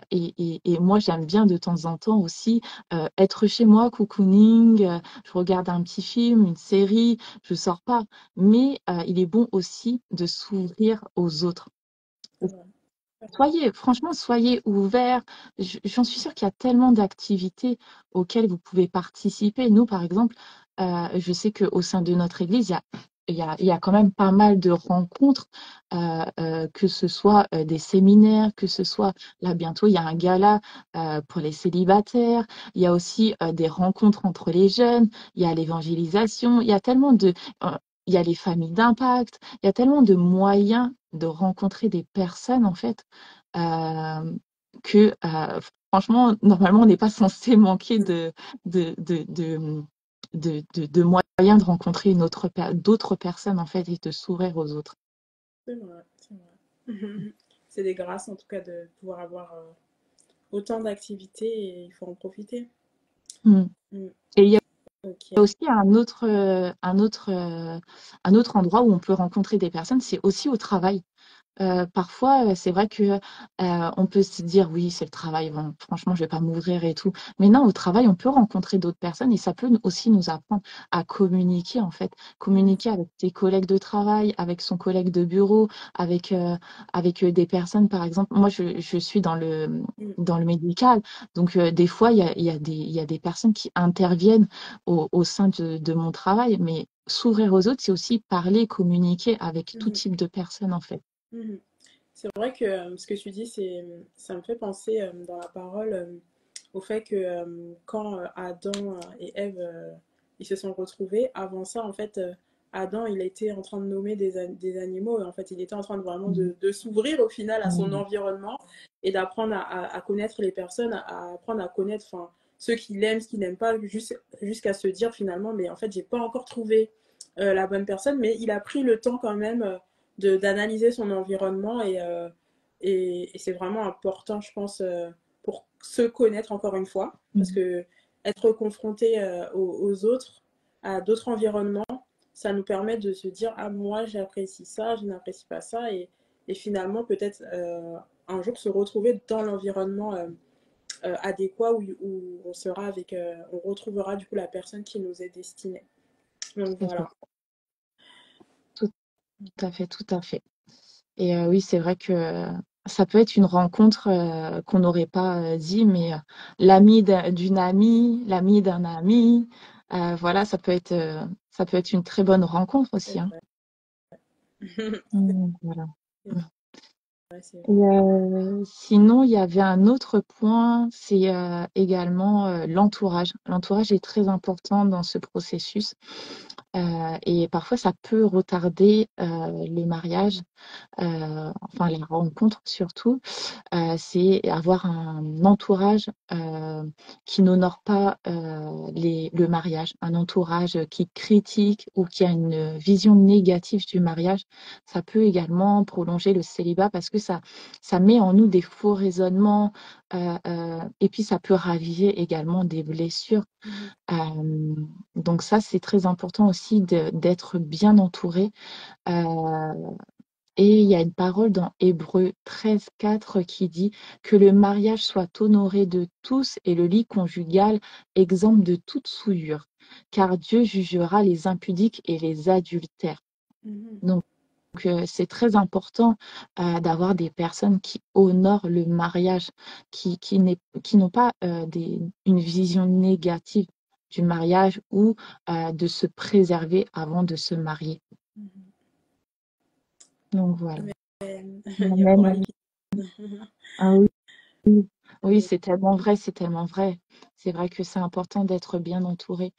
et moi j'aime bien de temps en temps aussi être chez moi, cocooning, je regarde un petit film, une série, je sors pas. Mais il est bon aussi de s'ouvrir aux autres. C'est vrai. Franchement, soyez ouverts. J'en suis sûre qu'il y a tellement d'activités auxquelles vous pouvez participer. Nous, par exemple, je sais qu'au sein de notre église, il y a quand même pas mal de rencontres, que ce soit des séminaires, que ce soit, là, bientôt, il y a un gala pour les célibataires. Il y a aussi des rencontres entre les jeunes. Il y a l'évangélisation. Euh, il y a les familles d'impact. Il y a tellement de moyens de rencontrer des personnes, en fait, euh, que franchement, normalement, on n'est pas censé manquer de, de, de, de moyens de rencontrer d'autres personnes, en fait, et de s'ouvrir aux autres. C'est vrai, c'est vrai. C'est des grâces en tout cas de pouvoir avoir autant d'activités et il faut en profiter. Mm. Mm. Et il y a Ok. aussi un autre endroit où on peut rencontrer des personnes, c'est aussi au travail. Parfois, c'est vrai que on peut se dire oui, c'est le travail, bon, franchement, je vais pas m'ouvrir et tout. Mais non, au travail, on peut rencontrer d'autres personnes et ça peut aussi nous apprendre à communiquer, en fait. Mhm. Communiquer avec ses collègues de travail, avec son collègue de bureau, avec, des personnes, par exemple. Moi, je suis Mm. dans le médical, donc des fois, il y a des personnes qui interviennent au sein de mon travail, mais s'ouvrir aux autres, c'est aussi parler, communiquer avec tout Mhm. type de personnes, en fait. Mhm. C'est vrai que ce que tu dis, ça me fait penser dans la parole au fait que quand Adam et Ève ils se sont retrouvés, avant ça, en fait, Adam, il était en train de nommer des animaux. Et en fait, il était en train de vraiment Mm. de s'ouvrir au final à son Mm. environnement et d'apprendre à connaître les personnes, à apprendre à connaître enfin, ceux qu'il aime, ce qu'il n'aime pas, jusqu'à se dire finalement, mais en fait, j'ai pas encore trouvé la bonne personne, mais il a pris le temps quand même d'analyser son environnement et c'est vraiment important, je pense, pour se connaître encore une fois, parce Mm. que être confronté aux autres, à d'autres environnements, ça nous permet de se dire ah moi j'apprécie ça, je n'apprécie pas ça et finalement peut-être un jour se retrouver dans l'environnement adéquat où on sera avec, on retrouvera du coup la personne qui nous est destinée. Donc Tout à fait, voilà. tout tout à fait, tout à fait. Et oui, c'est vrai que ça peut être une rencontre qu'on n'aurait pas dit, mais d'une amie, l'ami d'un ami, voilà, ça peut être une très bonne rencontre C'est aussi, hein. vrai. Voilà. C'est vrai, c'est Et, vrai. sinon, il y avait un autre point, c'est également l'entourage. L'entourage est très important dans ce processus et parfois ça peut retarder le mariage, enfin la rencontre surtout. C'est avoir un entourage qui n'honore pas le mariage, un entourage qui critique ou qui a une vision négative du mariage. Ça peut également prolonger le célibat parce que ça met en nous des faux raisonnements et puis ça peut raviver également des blessures. Mhm. Euh, donc ça, c'est très important aussi d'être bien entouré. Euh, et il y a une parole dans Hébreux 13:4 qui dit que le mariage soit honoré de tous et le lit conjugal exempt de toute souillure, car Dieu jugera les impudiques et les adultères. Mhm. Donc, c'est très important d'avoir des personnes qui honorent le mariage, qui n'ont pas une vision négative du mariage ou de se préserver avant de se marier. Mhm. Donc voilà. Il y a Même, l'oreille qui... ah oui, oui, oui, Mais c'est tellement vrai, c'est tellement vrai. C'est vrai que c'est important d'être bien entouré.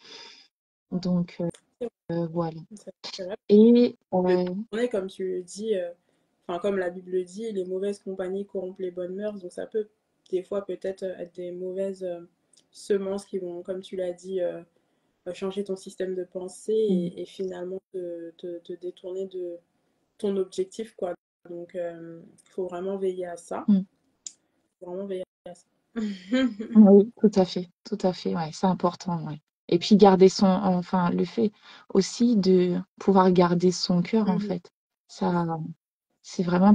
Donc voilà. c'est vrai Et que on est, comme tu le dis, enfin, comme la Bible le dit, les mauvaises compagnies corrompent les bonnes mœurs. Donc ça peut des fois peut-être être des mauvaises semences qui vont, comme tu l'as dit, changer ton système de pensée mm, et finalement te détourner de ton objectif, quoi. Donc il faut vraiment veiller à ça. mm. Faut vraiment veiller à ça. Oui, tout à fait, ouais, c'est important, ouais. Et puis enfin, le fait aussi de pouvoir garder son cœur, en Mhm. fait, ça, c'est vraiment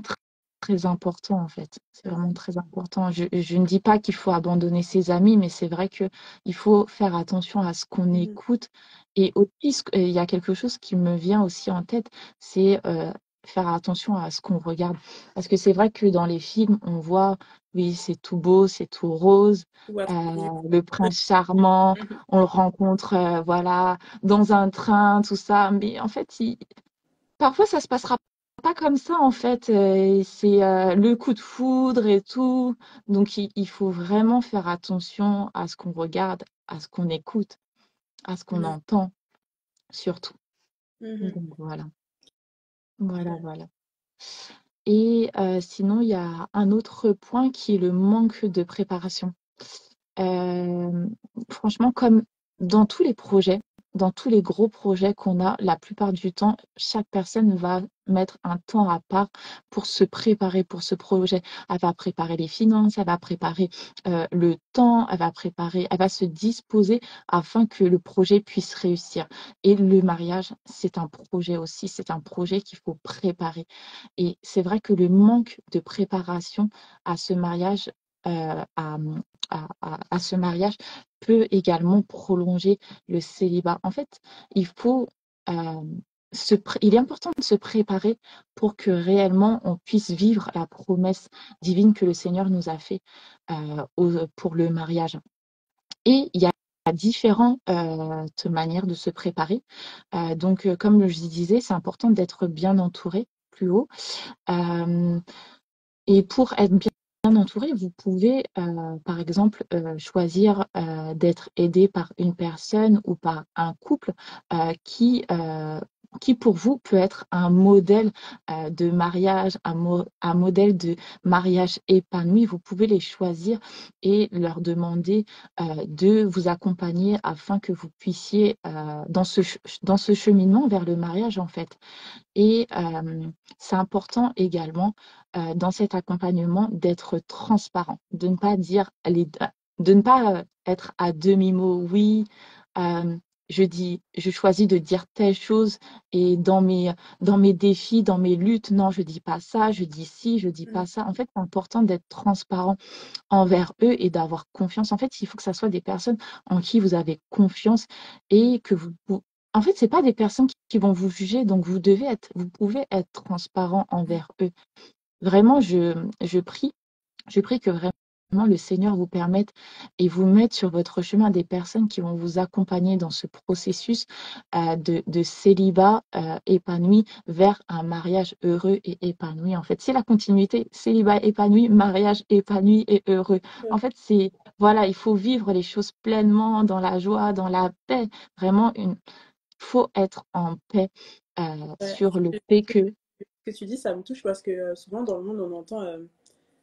très important, en fait. C'est Ouais. vraiment très important. Je ne dis pas qu'il faut abandonner ses amis, mais c'est vrai que il faut faire attention à ce qu'on Mhm. écoute. Et aussi, il y a quelque chose qui me vient aussi en tête, c'est faire attention à ce qu'on regarde. Parce que c'est vrai que dans les films, on voit, oui, c'est tout beau, c'est tout rose, Tout va trop vite. le prince charmant, on le rencontre, voilà, dans un train, tout ça. Mais en fait, parfois, ça se passera pas comme ça, en fait. C'est le coup de foudre et tout. Donc, il faut vraiment faire attention à ce qu'on regarde, à ce qu'on écoute, à ce qu'on Mhm. entend, surtout. Mhm. Donc, voilà. Voilà, Clairement. voilà. Et sinon, il y a un autre point qui est le manque de préparation. Euh, Franchement, comme dans tous les projets, dans tous les gros projets qu'on a, la plupart du temps, chaque personne va mettre un temps à part pour se préparer pour ce projet. Elle va préparer les finances, elle va préparer le temps, elle va se disposer afin que le projet puisse réussir. Et le mariage, c'est un projet aussi, c'est un projet qu'il faut préparer. Et c'est vrai que le manque de préparation à ce mariage, à ce mariage peut également prolonger le célibat. En fait, il faut euh, il est important de se préparer pour que réellement on puisse vivre la promesse divine que le Seigneur nous a fait pour le mariage. Et il y a différentes manières de se préparer. Donc, comme je disais, c'est important d'être bien entouré plus haut. Euh, et pour être bien entouré, vous pouvez, par exemple, choisir d'être aidé par une personne ou par un couple euh, qui, euh, qui, pour vous, peut être un modèle de mariage, un modèle de mariage épanoui. Vous pouvez les choisir et leur demander de vous accompagner afin que vous puissiez, dans ce cheminement vers le mariage, en fait. Et c'est important également dans cet accompagnement d'être transparent, de ne pas dire de ne pas être à demi-mot. Oui, euh, je choisis de dire telle chose et dans mes défis, dans mes luttes, non, je dis pas ça, je dis ci, je dis pas Mhm. ça. En fait, c'est important d'être transparent envers eux et d'avoir confiance. En fait, il faut que ça soit des personnes en qui vous avez confiance et que en fait, c'est pas des personnes qui vont vous juger, donc vous pouvez être transparent envers eux. vraiment, je prie. Je prie que vraiment le Seigneur vous permette et vous mette sur votre chemin des personnes qui vont vous accompagner dans ce processus de célibat épanoui vers un mariage heureux et épanoui. En fait, c'est la continuité, célibat épanoui, mariage épanoui et heureux. En fait, voilà, il faut vivre les choses pleinement dans la joie, dans la paix. Vraiment, il faut être en paix Ouais, sur le fait que ce que tu dis, ça me touche parce que souvent dans le monde, on entend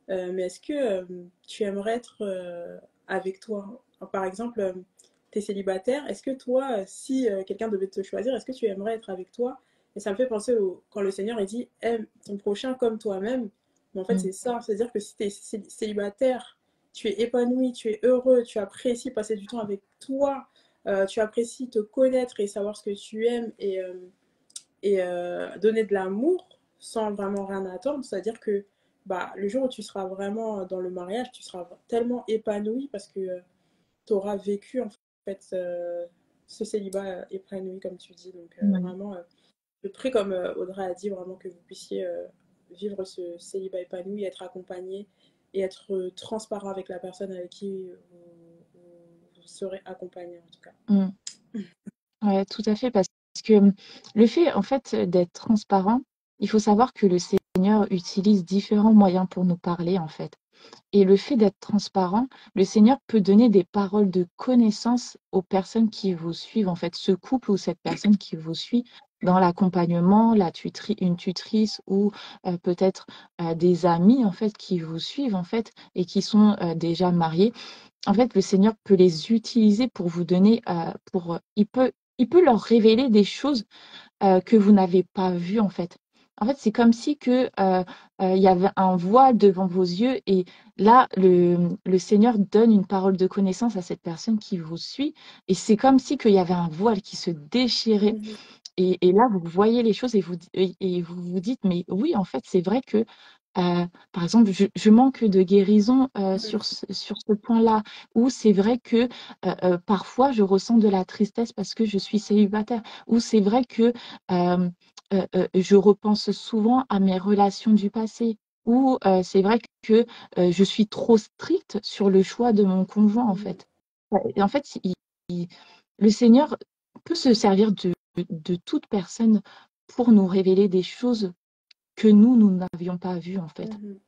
mais est-ce que tu aimerais être avec toi? Par exemple, tu es célibataire. Est-ce que toi, si quelqu'un devait te choisir, est-ce que tu aimerais être avec toi? Et ça me fait penser quand le Seigneur il dit aime ton prochain comme toi-même. Mais en fait, mm, c'est ça. C'est-à-dire que si tu es célibataire, tu es épanoui, tu es heureux, tu apprécies passer du temps avec toi, tu apprécies te connaître et savoir ce que tu aimes et donner de l'amour sans vraiment rien attendre. C'est-à-dire que bah, le jour où tu seras vraiment dans le mariage, tu seras tellement épanoui parce que tu auras vécu en fait ce célibat épanoui comme tu dis. Donc mm, vraiment, je prie comme Audrey a dit, vraiment que vous puissiez vivre ce célibat épanoui, être accompagné et être transparent avec la personne avec qui vous serez accompagné en tout cas. mm. Ouais, tout à fait, parce que le fait, en fait, d'être transparent, il faut savoir que le Seigneur utilise différents moyens pour nous parler, en fait. Et le fait d'être transparent, le Seigneur peut donner des paroles de connaissance aux personnes qui vous suivent, en fait, ce couple ou cette personne qui vous suit dans l'accompagnement, une tutrice ou peut-être des amis, en fait, qui vous suivent, en fait, et qui sont déjà mariés. En fait, le Seigneur peut les utiliser pour vous donner, il peut leur révéler des choses que vous n'avez pas vues, en fait. En fait, c'est comme si il y avait un voile devant vos yeux et là, le Seigneur donne une parole de connaissance à cette personne qui vous suit et c'est comme si qu'il y avait un voile qui se déchirait Mhm. et là, vous voyez les choses et vous vous dites, mais oui, en fait, c'est vrai que, par exemple, je manque de guérison sur ce point-là, ou c'est vrai que parfois, je ressens de la tristesse parce que je suis célibataire, ou c'est vrai que je repense souvent à mes relations du passé, ou c'est vrai que je suis trop stricte sur le choix de mon conjoint, en Mhm. fait. Et en fait, il- le Seigneur peut se servir de toute personne pour nous révéler des choses que nous n'avions pas vues, en fait. Mhm.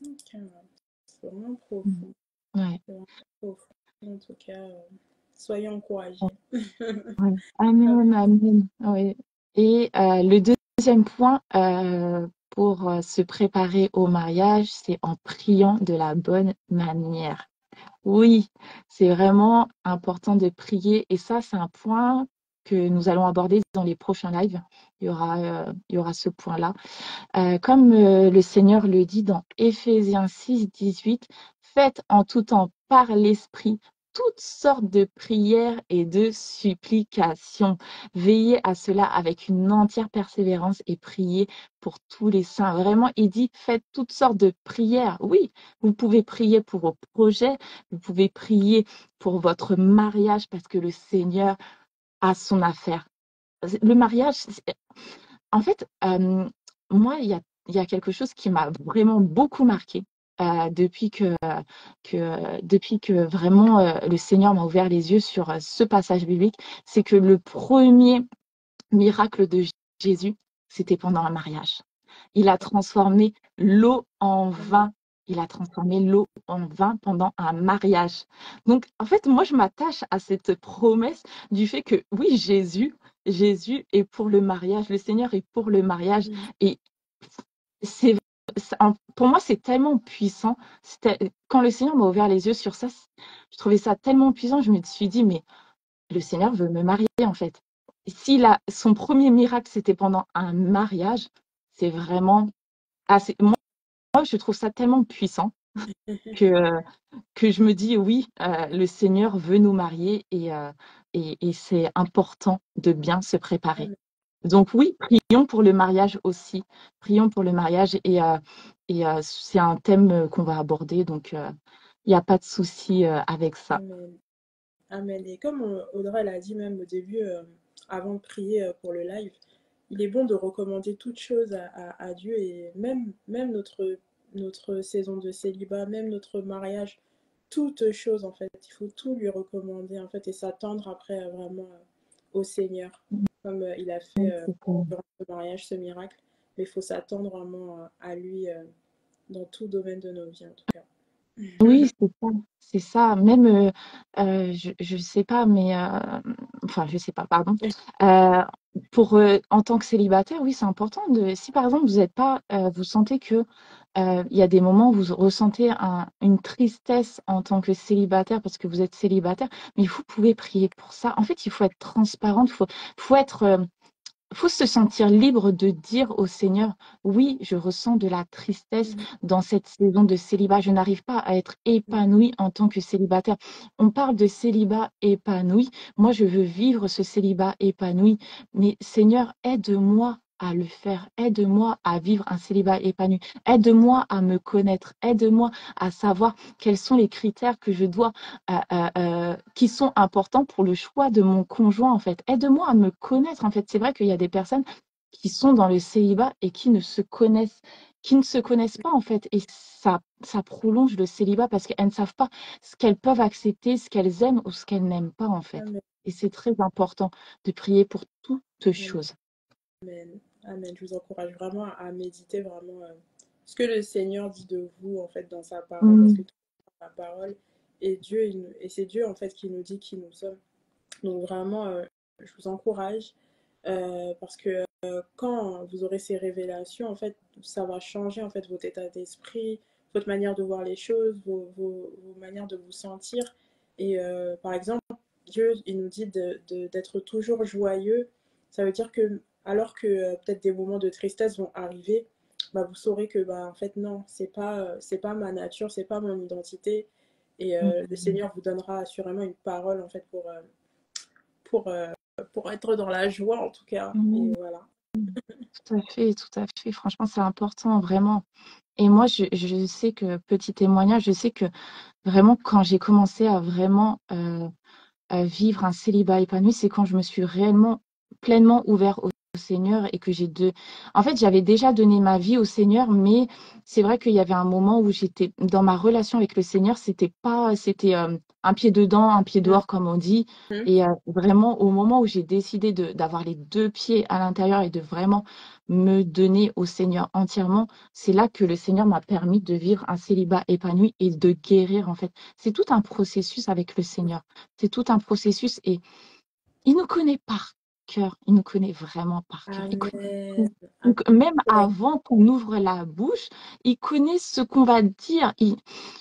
Ok, c'est vraiment Mm. profond. Ouais. C'est vraiment profond. En tout cas, soyez encouragés. Ouais. Amen, amen. Ouais. Et le deuxième point pour se préparer au mariage, c'est en priant de la bonne manière. Oui, c'est vraiment important de prier et ça, c'est un point que nous allons aborder dans les prochains lives. Il y aura ce point-là. Comme le Seigneur le dit dans Éphésiens 6, 18, faites en tout temps par l'Esprit toutes sortes de prières et de supplications. Veillez à cela avec une entière persévérance et priez pour tous les saints. Vraiment, il dit, faites toutes sortes de prières. Oui, vous pouvez prier pour vos projets, vous pouvez prier pour votre mariage parce que le Seigneur a son affaire. Le mariage, en fait, moi, il y a quelque chose qui m'a vraiment beaucoup marqué depuis que vraiment le Seigneur m'a ouvert les yeux sur ce passage biblique, c'est que le premier miracle de Jésus, c'était pendant un mariage. Il a transformé l'eau en Amen. vin. Il a transformé l'eau en vin pendant un mariage. Donc, en fait, moi, je m'attache à cette promesse du fait que, oui, Jésus est pour le mariage, le Seigneur est pour le mariage. Mhm. Et c'est, pour moi, c'est tellement puissant. Quand le Seigneur m'a ouvert les yeux sur ça, je trouvais ça tellement puissant. Je me suis dit, mais le Seigneur veut me marier, en fait. Son premier miracle, c'était pendant un mariage, c'est vraiment assez. Moi, je trouve ça tellement puissant que, euh, que je me dis, oui, le Seigneur veut nous marier et c'est important de bien se préparer. Amen. Donc oui, prions pour le mariage aussi. Prions pour le mariage c'est un thème qu'on va aborder, donc il n'y a pas de souci avec ça. Amen. Amen. Et comme Audrey l'a dit même au début, avant de prier pour le live, il est bon de recommander toute chose à Dieu et même notre saison de célibat, même notre mariage, toute chose en fait. Il faut tout lui recommander en fait et s'attendre après vraiment au Seigneur, comme il a fait Oui, c'est ça. durant ce mariage, ce miracle. Mais il faut s'attendre vraiment à lui dans tout domaine de nos vies en tout cas. Oui, c'est ça, c'est ça. Même, je sais pas, mais enfin, je sais pas, pardon. Euh, en tant que célibataire, oui, c'est important de. Si par exemple vous êtes pas, vous sentez que il y a des moments où vous ressentez une tristesse en tant que célibataire parce que vous êtes célibataire, mais vous pouvez prier pour ça. En fait, il faut être transparente, faut être faut se sentir libre de dire au Seigneur, oui, je ressens de la tristesse dans cette saison de célibat. Je n'arrive pas à être épanouie en tant que célibataire. On parle de célibat épanoui. Moi, je veux vivre ce célibat épanoui. Mais Seigneur, aide-moi à le faire. Aide-moi à vivre un célibat épanoui. Aide-moi à me connaître. Aide-moi à savoir quels sont les critères que je dois qui sont importants pour le choix de mon conjoint, en fait. Aide-moi à me connaître, en fait. C'est vrai qu'il y a des personnes qui sont dans le célibat et qui ne se connaissent pas, en fait. Et ça prolonge le célibat parce qu'elles ne savent pas ce qu'elles peuvent accepter, ce qu'elles aiment ou ce qu'elles n'aiment pas, en fait. Amen. Et c'est très important de prier pour toutes Amen. choses. Amen. Amen. Je vous encourage vraiment à méditer vraiment ce que le Seigneur dit de vous en fait dans sa parole parce que Mm. tout est dans sa parole et Dieu et c'est Dieu en fait qui nous dit qui nous sommes. Donc vraiment je vous encourage parce que quand vous aurez ces révélations en fait ça va changer en fait votre état d'esprit, votre manière de voir les choses, vos manières de vous sentir et par exemple Dieu il nous dit d'être toujours joyeux. Ça veut dire que alors que peut-être des moments de tristesse vont arriver, bah, vous saurez que bah, en fait non, c'est pas ma nature, c'est pas mon identité. Et le Mm. Seigneur vous donnera assurément une parole en fait pour, euh, pour être dans la joie en tout cas. Et Mm. voilà. Tout à fait, tout à fait. Franchement, c'est important, vraiment. Et moi, je sais que, petit témoignage, je sais que vraiment, quand j'ai commencé à vraiment vivre un célibat épanoui, c'est quand je me suis réellement, pleinement ouvert au Seigneur et que En fait, j'avais déjà donné ma vie au Seigneur, mais c'est vrai qu'il y avait un moment où j'étais dans ma relation avec le Seigneur, c'était un pied dedans, un pied Mhm. dehors, comme on dit. Et vraiment, au moment où j'ai décidé d'avoir les deux pieds à l'intérieur et de vraiment me donner au Seigneur entièrement, c'est là que le Seigneur m'a permis de vivre un célibat épanoui et de guérir, en fait. C'est tout un processus avec le Seigneur. C'est tout un processus et il nous connaît par cœur. Il nous connaît vraiment par cœur. Il connaît Amen. tout. Amen. Donc, même Ouais. avant qu'on ouvre la bouche, il connaît ce qu'on va dire.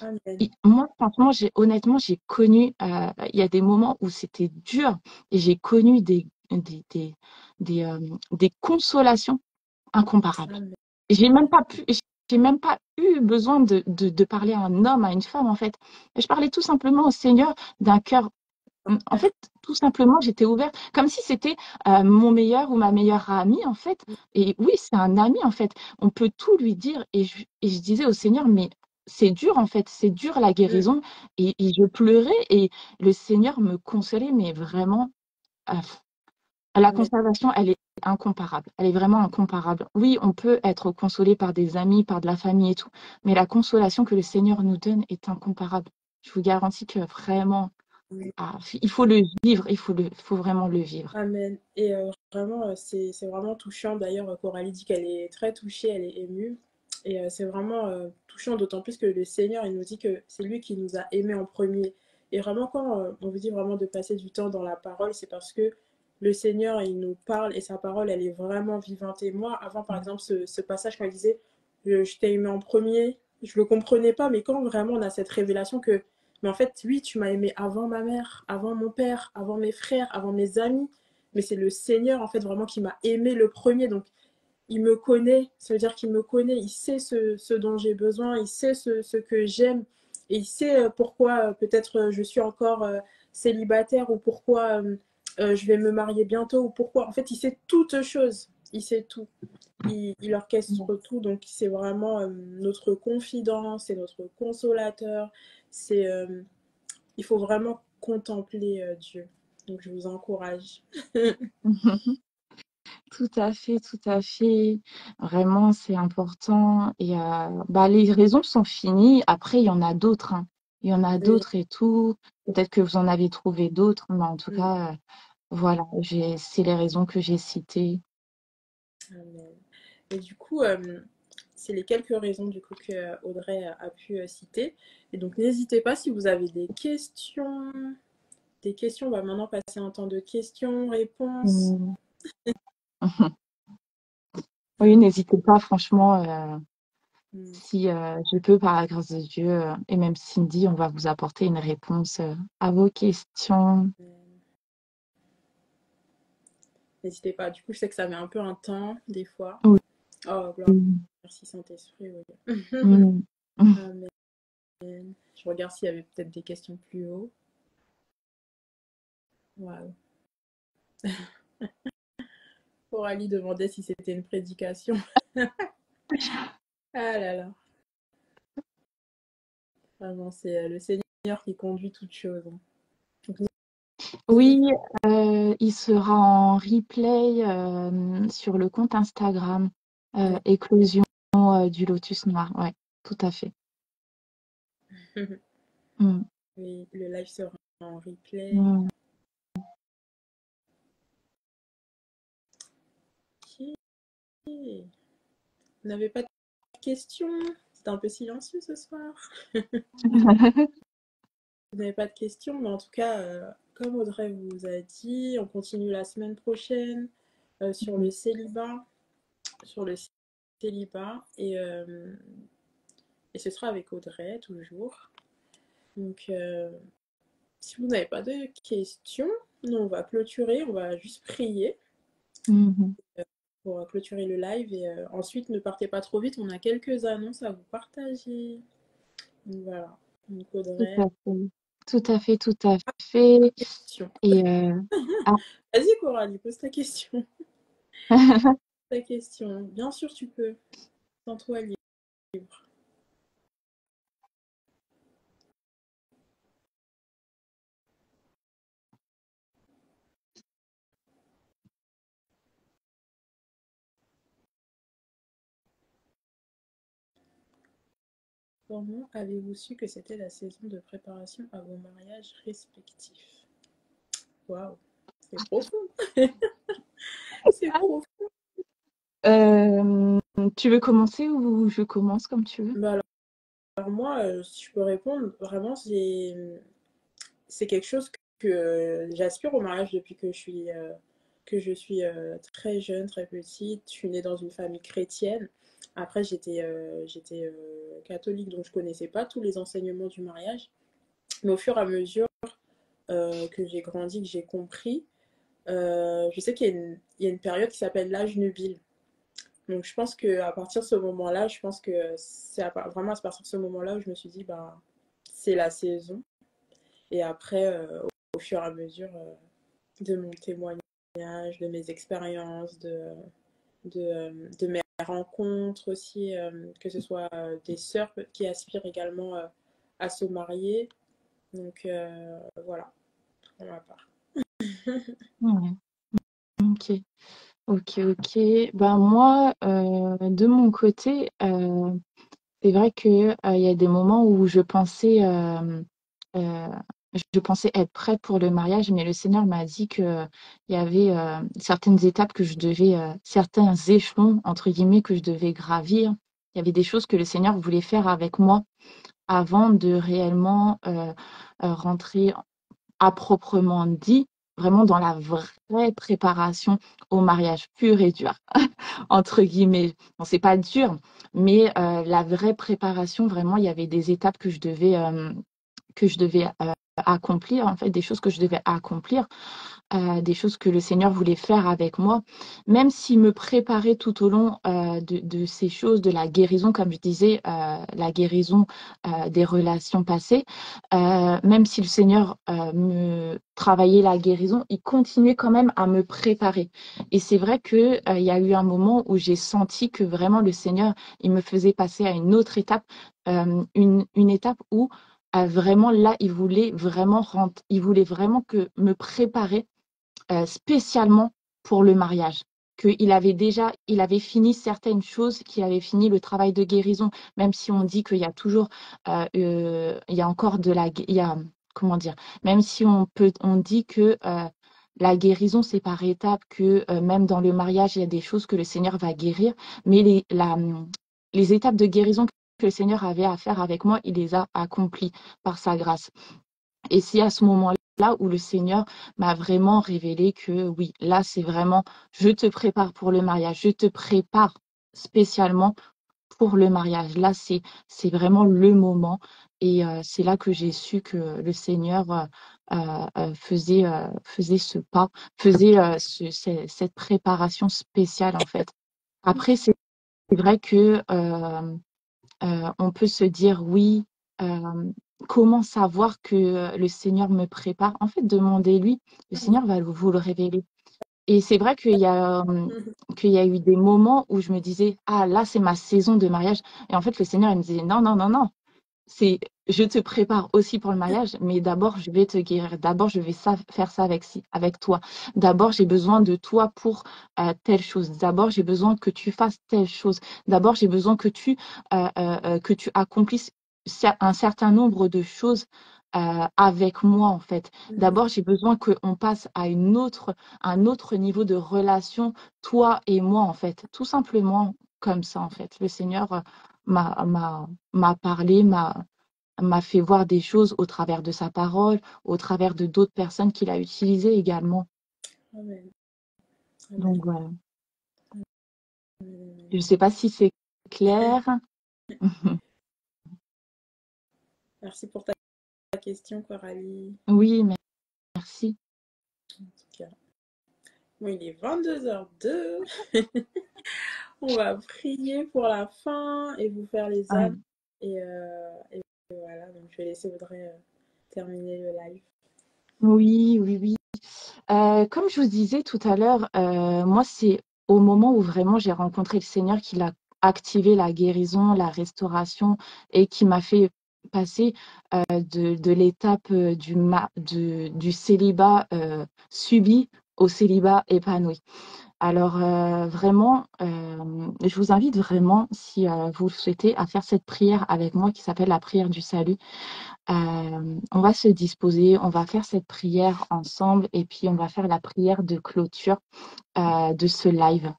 Amen. Moi, franchement, honnêtement, j'ai connu, il y a des moments où c'était dur et j'ai connu des consolations incomparables. Amen. J'ai même pas eu besoin de parler à un homme, à une femme, en fait. Je parlais tout simplement au Seigneur d'un cœur. En fait, tout simplement, j'étais ouverte, comme si c'était mon meilleur ou ma meilleure amie, en fait. Et oui, c'est un ami, en fait. On peut tout lui dire. Et je disais au Seigneur, mais c'est dur, en fait. C'est dur, la Mm. guérison. Et je pleurais et le Seigneur me consolait, mais vraiment, euh, la Amen. consolation, elle est incomparable. Elle est vraiment incomparable. Oui, on peut être consolé par des amis, par de la famille et tout, mais la consolation que le Seigneur nous donne est incomparable. Je vous garantis que vraiment, il faut le vivre, faut vraiment le vivre. Amen. Et vraiment, c'est vraiment touchant. D'ailleurs, Coralie dit qu'elle est très touchée, elle est émue. Et c'est vraiment touchant, d'autant plus que le Seigneur, il nous dit que c'est lui qui nous a aimés en premier. Et vraiment, quand on vous dit vraiment de passer du temps dans la parole, c'est parce que le Seigneur, il nous parle et sa parole, elle est vraiment vivante. Et moi, avant, par exemple, ce passage, quand il disait je t'ai aimé en premier, je le comprenais pas, mais quand vraiment on a cette révélation que, mais en fait, oui, tu m'as aimé avant ma mère, avant mon père, avant mes frères, avant mes amis, mais c'est le Seigneur, en fait, vraiment qui m'a aimé le premier. Donc, il me connaît, ça veut dire qu'il me connaît, il sait ce dont j'ai besoin, il sait ce que j'aime, et il sait pourquoi peut-être je suis encore célibataire ou pourquoi je vais me marier bientôt ou pourquoi. En fait, il sait toutes choses, il sait tout. Il orchestre tout, donc c'est vraiment notre confident, c'est notre consolateur. C'est, il faut vraiment contempler Dieu. Donc je vous encourage. Tout à fait, tout à fait. Vraiment, c'est important. Et bah, les raisons sont finies. Après, il y en a d'autres, hein. Il y en a Oui. d'autres et tout. Peut-être que vous en avez trouvé d'autres, mais en tout Mm. cas, voilà, c'est les raisons que j'ai citées. Amen. Et du coup, c'est les quelques raisons du coup que Audrey a pu citer. Et donc, n'hésitez pas si vous avez des questions. Des questions, on va maintenant passer un temps de questions-réponses. Mm. Oui, n'hésitez pas, franchement, Mm. si je peux, par la grâce de Dieu, et même Cindy, on va vous apporter une réponse à vos questions. N'hésitez pas. Du coup, je sais que ça met un peu un temps, des fois. Oui. Oh, gloire. Merci Saint-Esprit, oui. Mm. Mm. Amen. Je regarde s'il y avait peut-être des questions plus haut. Waouh. Coralie demandait si c'était une prédication. Ah là là. Vraiment, c'est le Seigneur qui conduit toutes choses. Donc, Oui, il sera en replay sur le compte Instagram Éclosion du Lotus Noir. Ouais, tout à fait. Mm. oui, le live sera en replay. Mm. Ok. Vous n'avez pas de questions? C'est un peu silencieux ce soir. Vous n'avez pas de questions, mais en tout cas, comme Audrey vous a dit, on continue la semaine prochaine sur le célibat. Sur le célibat. Et ce sera avec Audrey, toujours. Donc, si vous n'avez pas de questions, nous, on va clôturer, on va juste prier Mhm. pour clôturer le live. Et ensuite, ne partez pas trop vite, on a quelques annonces à vous partager. Donc, voilà. Donc, Tout Audrey, à fait. Tout à fait, tout à fait. question. Et ah, Vas-y, Coralie, pose ta question. Ta question. Bien sûr, tu peux. Sens-toi libre. Comment avez-vous su que c'était la saison de préparation à vos mariages respectifs? Waouh, c'est profond. C'est profond. euh, tu veux commencer ou je commence comme tu veux? Bah alors moi, si je peux répondre, vraiment, c'est quelque chose que j'aspire au mariage depuis que je suis très jeune, très petite. Je suis née dans une famille chrétienne. Après, j'étais catholique, donc je connaissais pas tous les enseignements du mariage. Mais au fur et à mesure que j'ai grandi, que j'ai compris, je sais qu'il y a une période qui s'appelle l'âge nubile. Donc je pense qu'à partir de ce moment-là, je pense que c'est vraiment à partir de ce moment-là où je me suis dit, bah, c'est la saison. Et après, au fur et à mesure de mon témoignage, de mes expériences, de mes rencontres aussi, que ce soit des sœurs qui aspirent également à se marier. Donc voilà, pour ma part. Ouais. Ok, ok, ok. Ben moi, de mon côté, c'est vrai que il y a des moments où euh, je pensais être prête pour le mariage, mais le Seigneur m'a dit que il y avait certaines étapes que je devais, certains échelons entre guillemets que je devais gravir. Il y avait des choses que le Seigneur voulait faire avec moi avant de réellement rentrer à proprement dit, vraiment dans la vraie préparation au mariage pur et dur, entre guillemets. Bon, c'est pas dur, mais la vraie préparation, vraiment, il y avait des étapes que je devais accomplir, en fait, des choses que je devais accomplir des choses que le Seigneur voulait faire avec moi, même s'il me préparait tout au long de ces choses, de la guérison, comme je disais, la guérison des relations passées, même si le Seigneur me travaillait la guérison, il continuait quand même à me préparer. Et c'est vrai que il y a eu un moment où j'ai senti que vraiment le Seigneur, il me faisait passer à une autre étape, une étape où vraiment là, il voulait vraiment que me préparer spécialement pour le mariage. il avait fini certaines choses, qu'il avait fini le travail de guérison, même si on dit qu'il y a toujours, il y a encore il y a, comment dire, même si on dit que la guérison, c'est par étapes, que même dans le mariage, il y a des choses que le Seigneur va guérir, mais les étapes de guérison que le Seigneur avait à faire avec moi, il les a accomplies par sa grâce. Et c'est à ce moment-là où le Seigneur m'a vraiment révélé que oui, là, c'est vraiment, je te prépare pour le mariage, je te prépare spécialement pour le mariage. Là, c'est vraiment le moment. Et c'est là que j'ai su que le Seigneur faisait ce pas, faisait cette préparation spéciale, en fait. Après, c'est vrai que on peut se dire oui, comment savoir que le Seigneur me prépare? En fait, demandez-lui, le Seigneur va vous le révéler. Et c'est vrai qu'il y a eu des moments où je me disais, ah là, c'est ma saison de mariage. Et en fait, le Seigneur il me disait, non, non, non, non, je te prépare aussi pour le mariage, mais d'abord, je vais te guérir. D'abord, je vais faire ça avec toi. D'abord, j'ai besoin de toi pour telle chose. D'abord, j'ai besoin que tu fasses telle chose. D'abord, j'ai besoin que tu accomplisses un certain nombre de choses avec moi, en fait. D'abord, j'ai besoin qu'on passe à un autre niveau de relation, toi et moi, en fait. Tout simplement comme ça, en fait. Le Seigneur m'a parlé, m'a fait voir des choses au travers de sa parole, au travers de d'autres personnes qu'il a utilisées également. Amen. Amen. Donc voilà. Amen. Je ne sais pas si c'est clair. Merci pour ta question, Coralie. Oui, merci. En tout cas. Bon, il est 22h02. On va prier pour la fin et vous faire les âmes. Et voilà, donc je vais laisser Audrey terminer le live. Oui, oui, oui. Comme je vous disais tout à l'heure, moi, c'est au moment où vraiment j'ai rencontré le Seigneur qu'il a activé la guérison, la restauration et qui m'a fait passer de l'étape du célibat subi au célibat épanoui. Alors vraiment, je vous invite vraiment, si vous le souhaitez, à faire cette prière avec moi qui s'appelle la prière du salut. On va se disposer, on va faire cette prière ensemble et puis on va faire la prière de clôture de ce live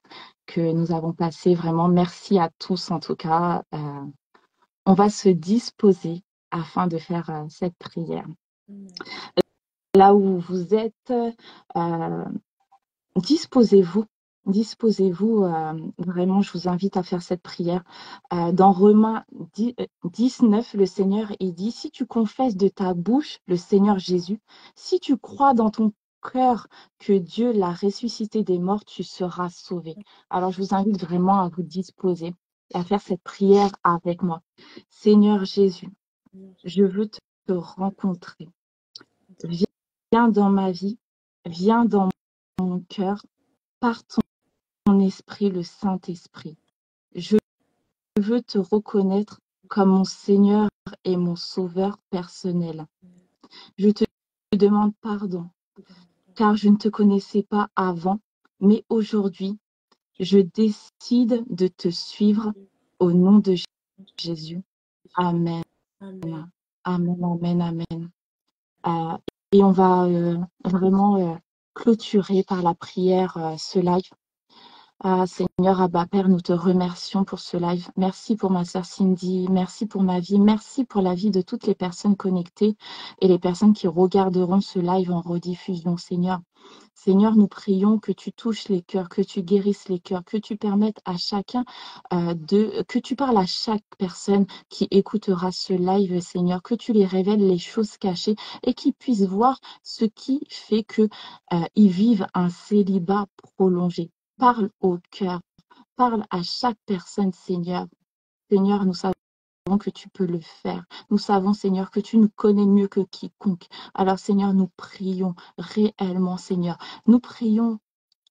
que nous avons passé. Vraiment, merci à tous en tout cas. On va se disposer afin de faire cette prière. Là où vous êtes, disposez-vous. Disposez-vous, vraiment, je vous invite à faire cette prière. Dans Romains 19, le Seigneur, il dit, si tu confesses de ta bouche le Seigneur Jésus, si tu crois dans ton cœur que Dieu l'a ressuscité des morts, tu seras sauvé. Alors, je vous invite vraiment à vous disposer et à faire cette prière avec moi. Seigneur Jésus, je veux te rencontrer. Viens dans ma vie, viens dans mon cœur, par ton esprit, le Saint-Esprit. Je veux te reconnaître comme mon Seigneur et mon Sauveur personnel. Je te demande pardon, car je ne te connaissais pas avant, mais aujourd'hui, je décide de te suivre au nom de Jésus. Amen. Amen. Amen, amen, amen. Et on va vraiment clôturer par la prière ce live. Ah, Seigneur, Abba Père, nous te remercions pour ce live. Merci pour ma sœur Cindy. Merci pour ma vie. Merci pour la vie de toutes les personnes connectées et les personnes qui regarderont ce live en rediffusion, Seigneur. Seigneur, nous prions que tu touches les cœurs, que tu guérisses les cœurs, que tu permettes à chacun que tu parles à chaque personne qui écoutera ce live, Seigneur, que tu les révèles les choses cachées et qu'ils puissent voir ce qui fait que ils vivent un célibat prolongé. Parle au cœur, parle à chaque personne, Seigneur. Seigneur, nous savons que tu peux le faire. Nous savons, Seigneur, que tu nous connais mieux que quiconque. Alors, Seigneur, nous prions réellement, Seigneur. Nous prions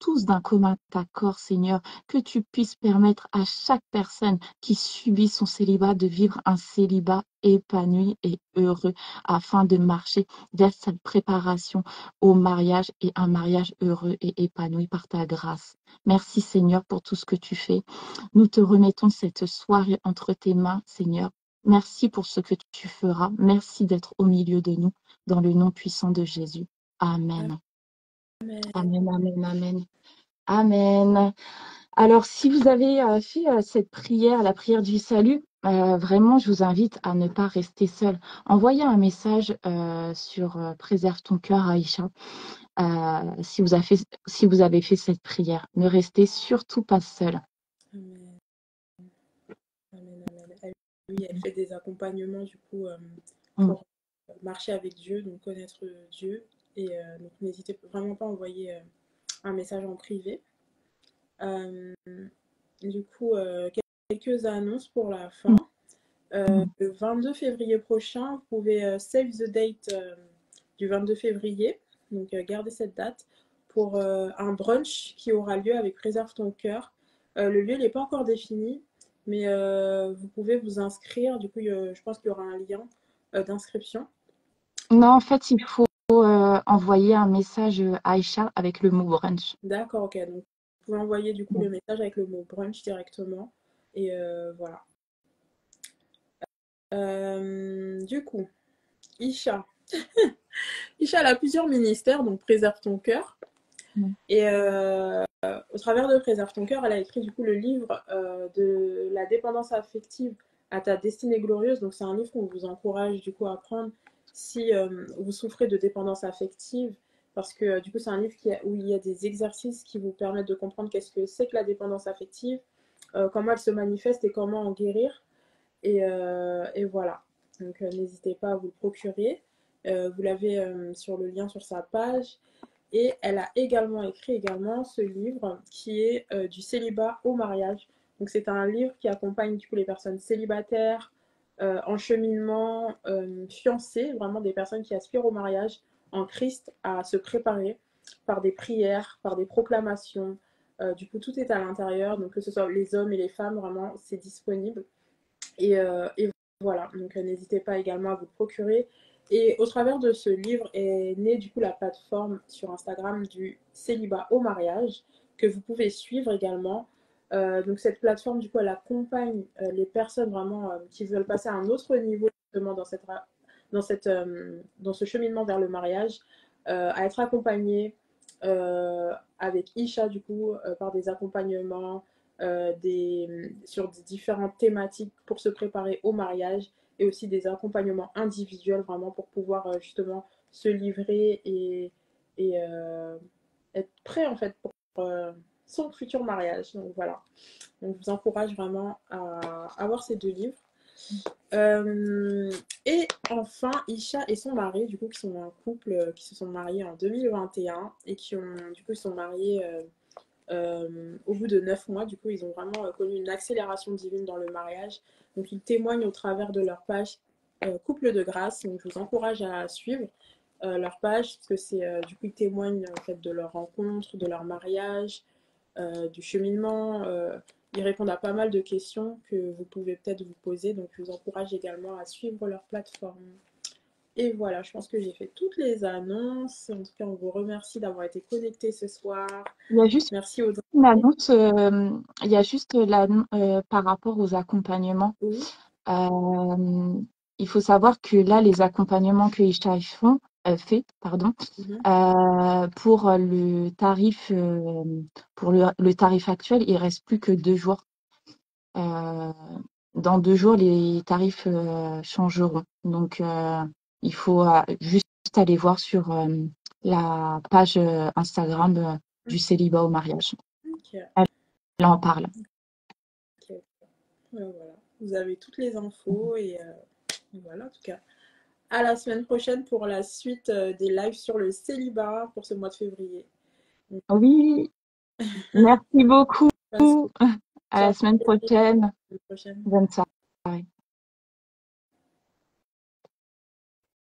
tous d'un commun accord, Seigneur, que tu puisses permettre à chaque personne qui subit son célibat de vivre un célibat épanoui et heureux afin de marcher vers cette préparation au mariage et un mariage heureux et épanoui par ta grâce. Merci, Seigneur, pour tout ce que tu fais. Nous te remettons cette soirée entre tes mains, Seigneur. Merci pour ce que tu feras. Merci d'être au milieu de nous, dans le nom puissant de Jésus. Amen. Amen. Amen, amen, amen. Amen. Alors, si vous avez fait cette prière, la prière du salut, vraiment, je vous invite à ne pas rester seul. Envoyez un message sur Préserve ton cœur, Aïcha, si vous avez fait cette prière. Ne restez surtout pas seul. Amen. Amen, amen. Oui, elle fait des accompagnements du coup pour marcher avec Dieu, donc connaître Dieu. Et donc n'hésitez vraiment pas à envoyer un message en privé. Du coup, quelques annonces pour la fin. Le 22 février prochain, vous pouvez save the date du 22 février, donc gardez cette date, pour un brunch qui aura lieu avec Préserve ton cœur. Le lieu n'est pas encore défini, mais vous pouvez vous inscrire. Du coup, je pense qu'il y aura un lien d'inscription. Non, en fait, il faut envoyer un message à Aïcha avec le mot brunch. D'accord, ok. Donc, vous pouvez envoyer du coup le message avec le mot brunch directement. Et voilà. Du coup, Isha. Isha, elle a plusieurs ministères, donc Préserve ton cœur. Et au travers de Préserve ton cœur, elle a écrit du coup le livre de la dépendance affective à ta destinée glorieuse. Donc c'est un livre qu'on vous encourage du coup à prendre si vous souffrez de dépendance affective, parce que du coup c'est un livre où il y a des exercices qui vous permettent de comprendre qu'est-ce que c'est que la dépendance affective, comment elle se manifeste et comment en guérir. Et voilà. Donc n'hésitez pas à vous le procurer. Vous l'avez sur le lien sur sa page. Et elle a également écrit ce livre qui est du célibat au mariage. Donc c'est un livre qui accompagne du coup les personnes célibataires, en cheminement, fiancées, vraiment des personnes qui aspirent au mariage en Christ à se préparer par des prières, par des proclamations. Du coup tout est à l'intérieur, donc que ce soit les hommes et les femmes, vraiment c'est disponible. Et voilà, donc n'hésitez pas également à vous le procurer. Et au travers de ce livre est née du coup la plateforme sur Instagram du célibat au mariage que vous pouvez suivre également. Donc cette plateforme du coup elle accompagne les personnes vraiment qui veulent passer à un autre niveau justement dans ce cheminement vers le mariage, à être accompagnées avec Isha du coup par des accompagnements sur des différentes thématiques pour se préparer au mariage et aussi des accompagnements individuels vraiment pour pouvoir justement se livrer et être prêt en fait pour son futur mariage. Donc voilà. Donc je vous encourage vraiment à avoir ces deux livres. Et enfin, Isha et son mari, du coup, qui sont un couple qui se sont mariés en 2021 et qui ont, du coup, ils sont mariés au bout de 9 mois. Du coup, ils ont vraiment connu une accélération divine dans le mariage. Donc, ils témoignent au travers de leur page Couple de grâce. Donc, je vous encourage à suivre leur page parce que c'est du coup, ils témoignent en fait de leur rencontre, de leur mariage, du cheminement. Ils répondent à pas mal de questions que vous pouvez peut-être vous poser. Donc, je vous encourage également à suivre leur plateforme. Et voilà, je pense que j'ai fait toutes les annonces. En tout cas, on vous remercie d'avoir été connectés ce soir. Il y a juste Merci Audrey. une annonce, il y a juste par rapport aux accompagnements. Oui. Il faut savoir que là, les accompagnements que Isha fait, pour le tarif, le tarif actuel, il reste plus que 2 jours. Dans 2 jours, les tarifs changeront. Donc, il faut juste aller voir sur la page Instagram du célibat au mariage. Ok. Elle en parle. Ok. Voilà. Vous avez toutes les infos et voilà, en tout cas. À la semaine prochaine pour la suite des lives sur le célibat pour ce mois de février. Oui, merci beaucoup. Bonne À la semaine prochaine. prochaine. Bonne soirée.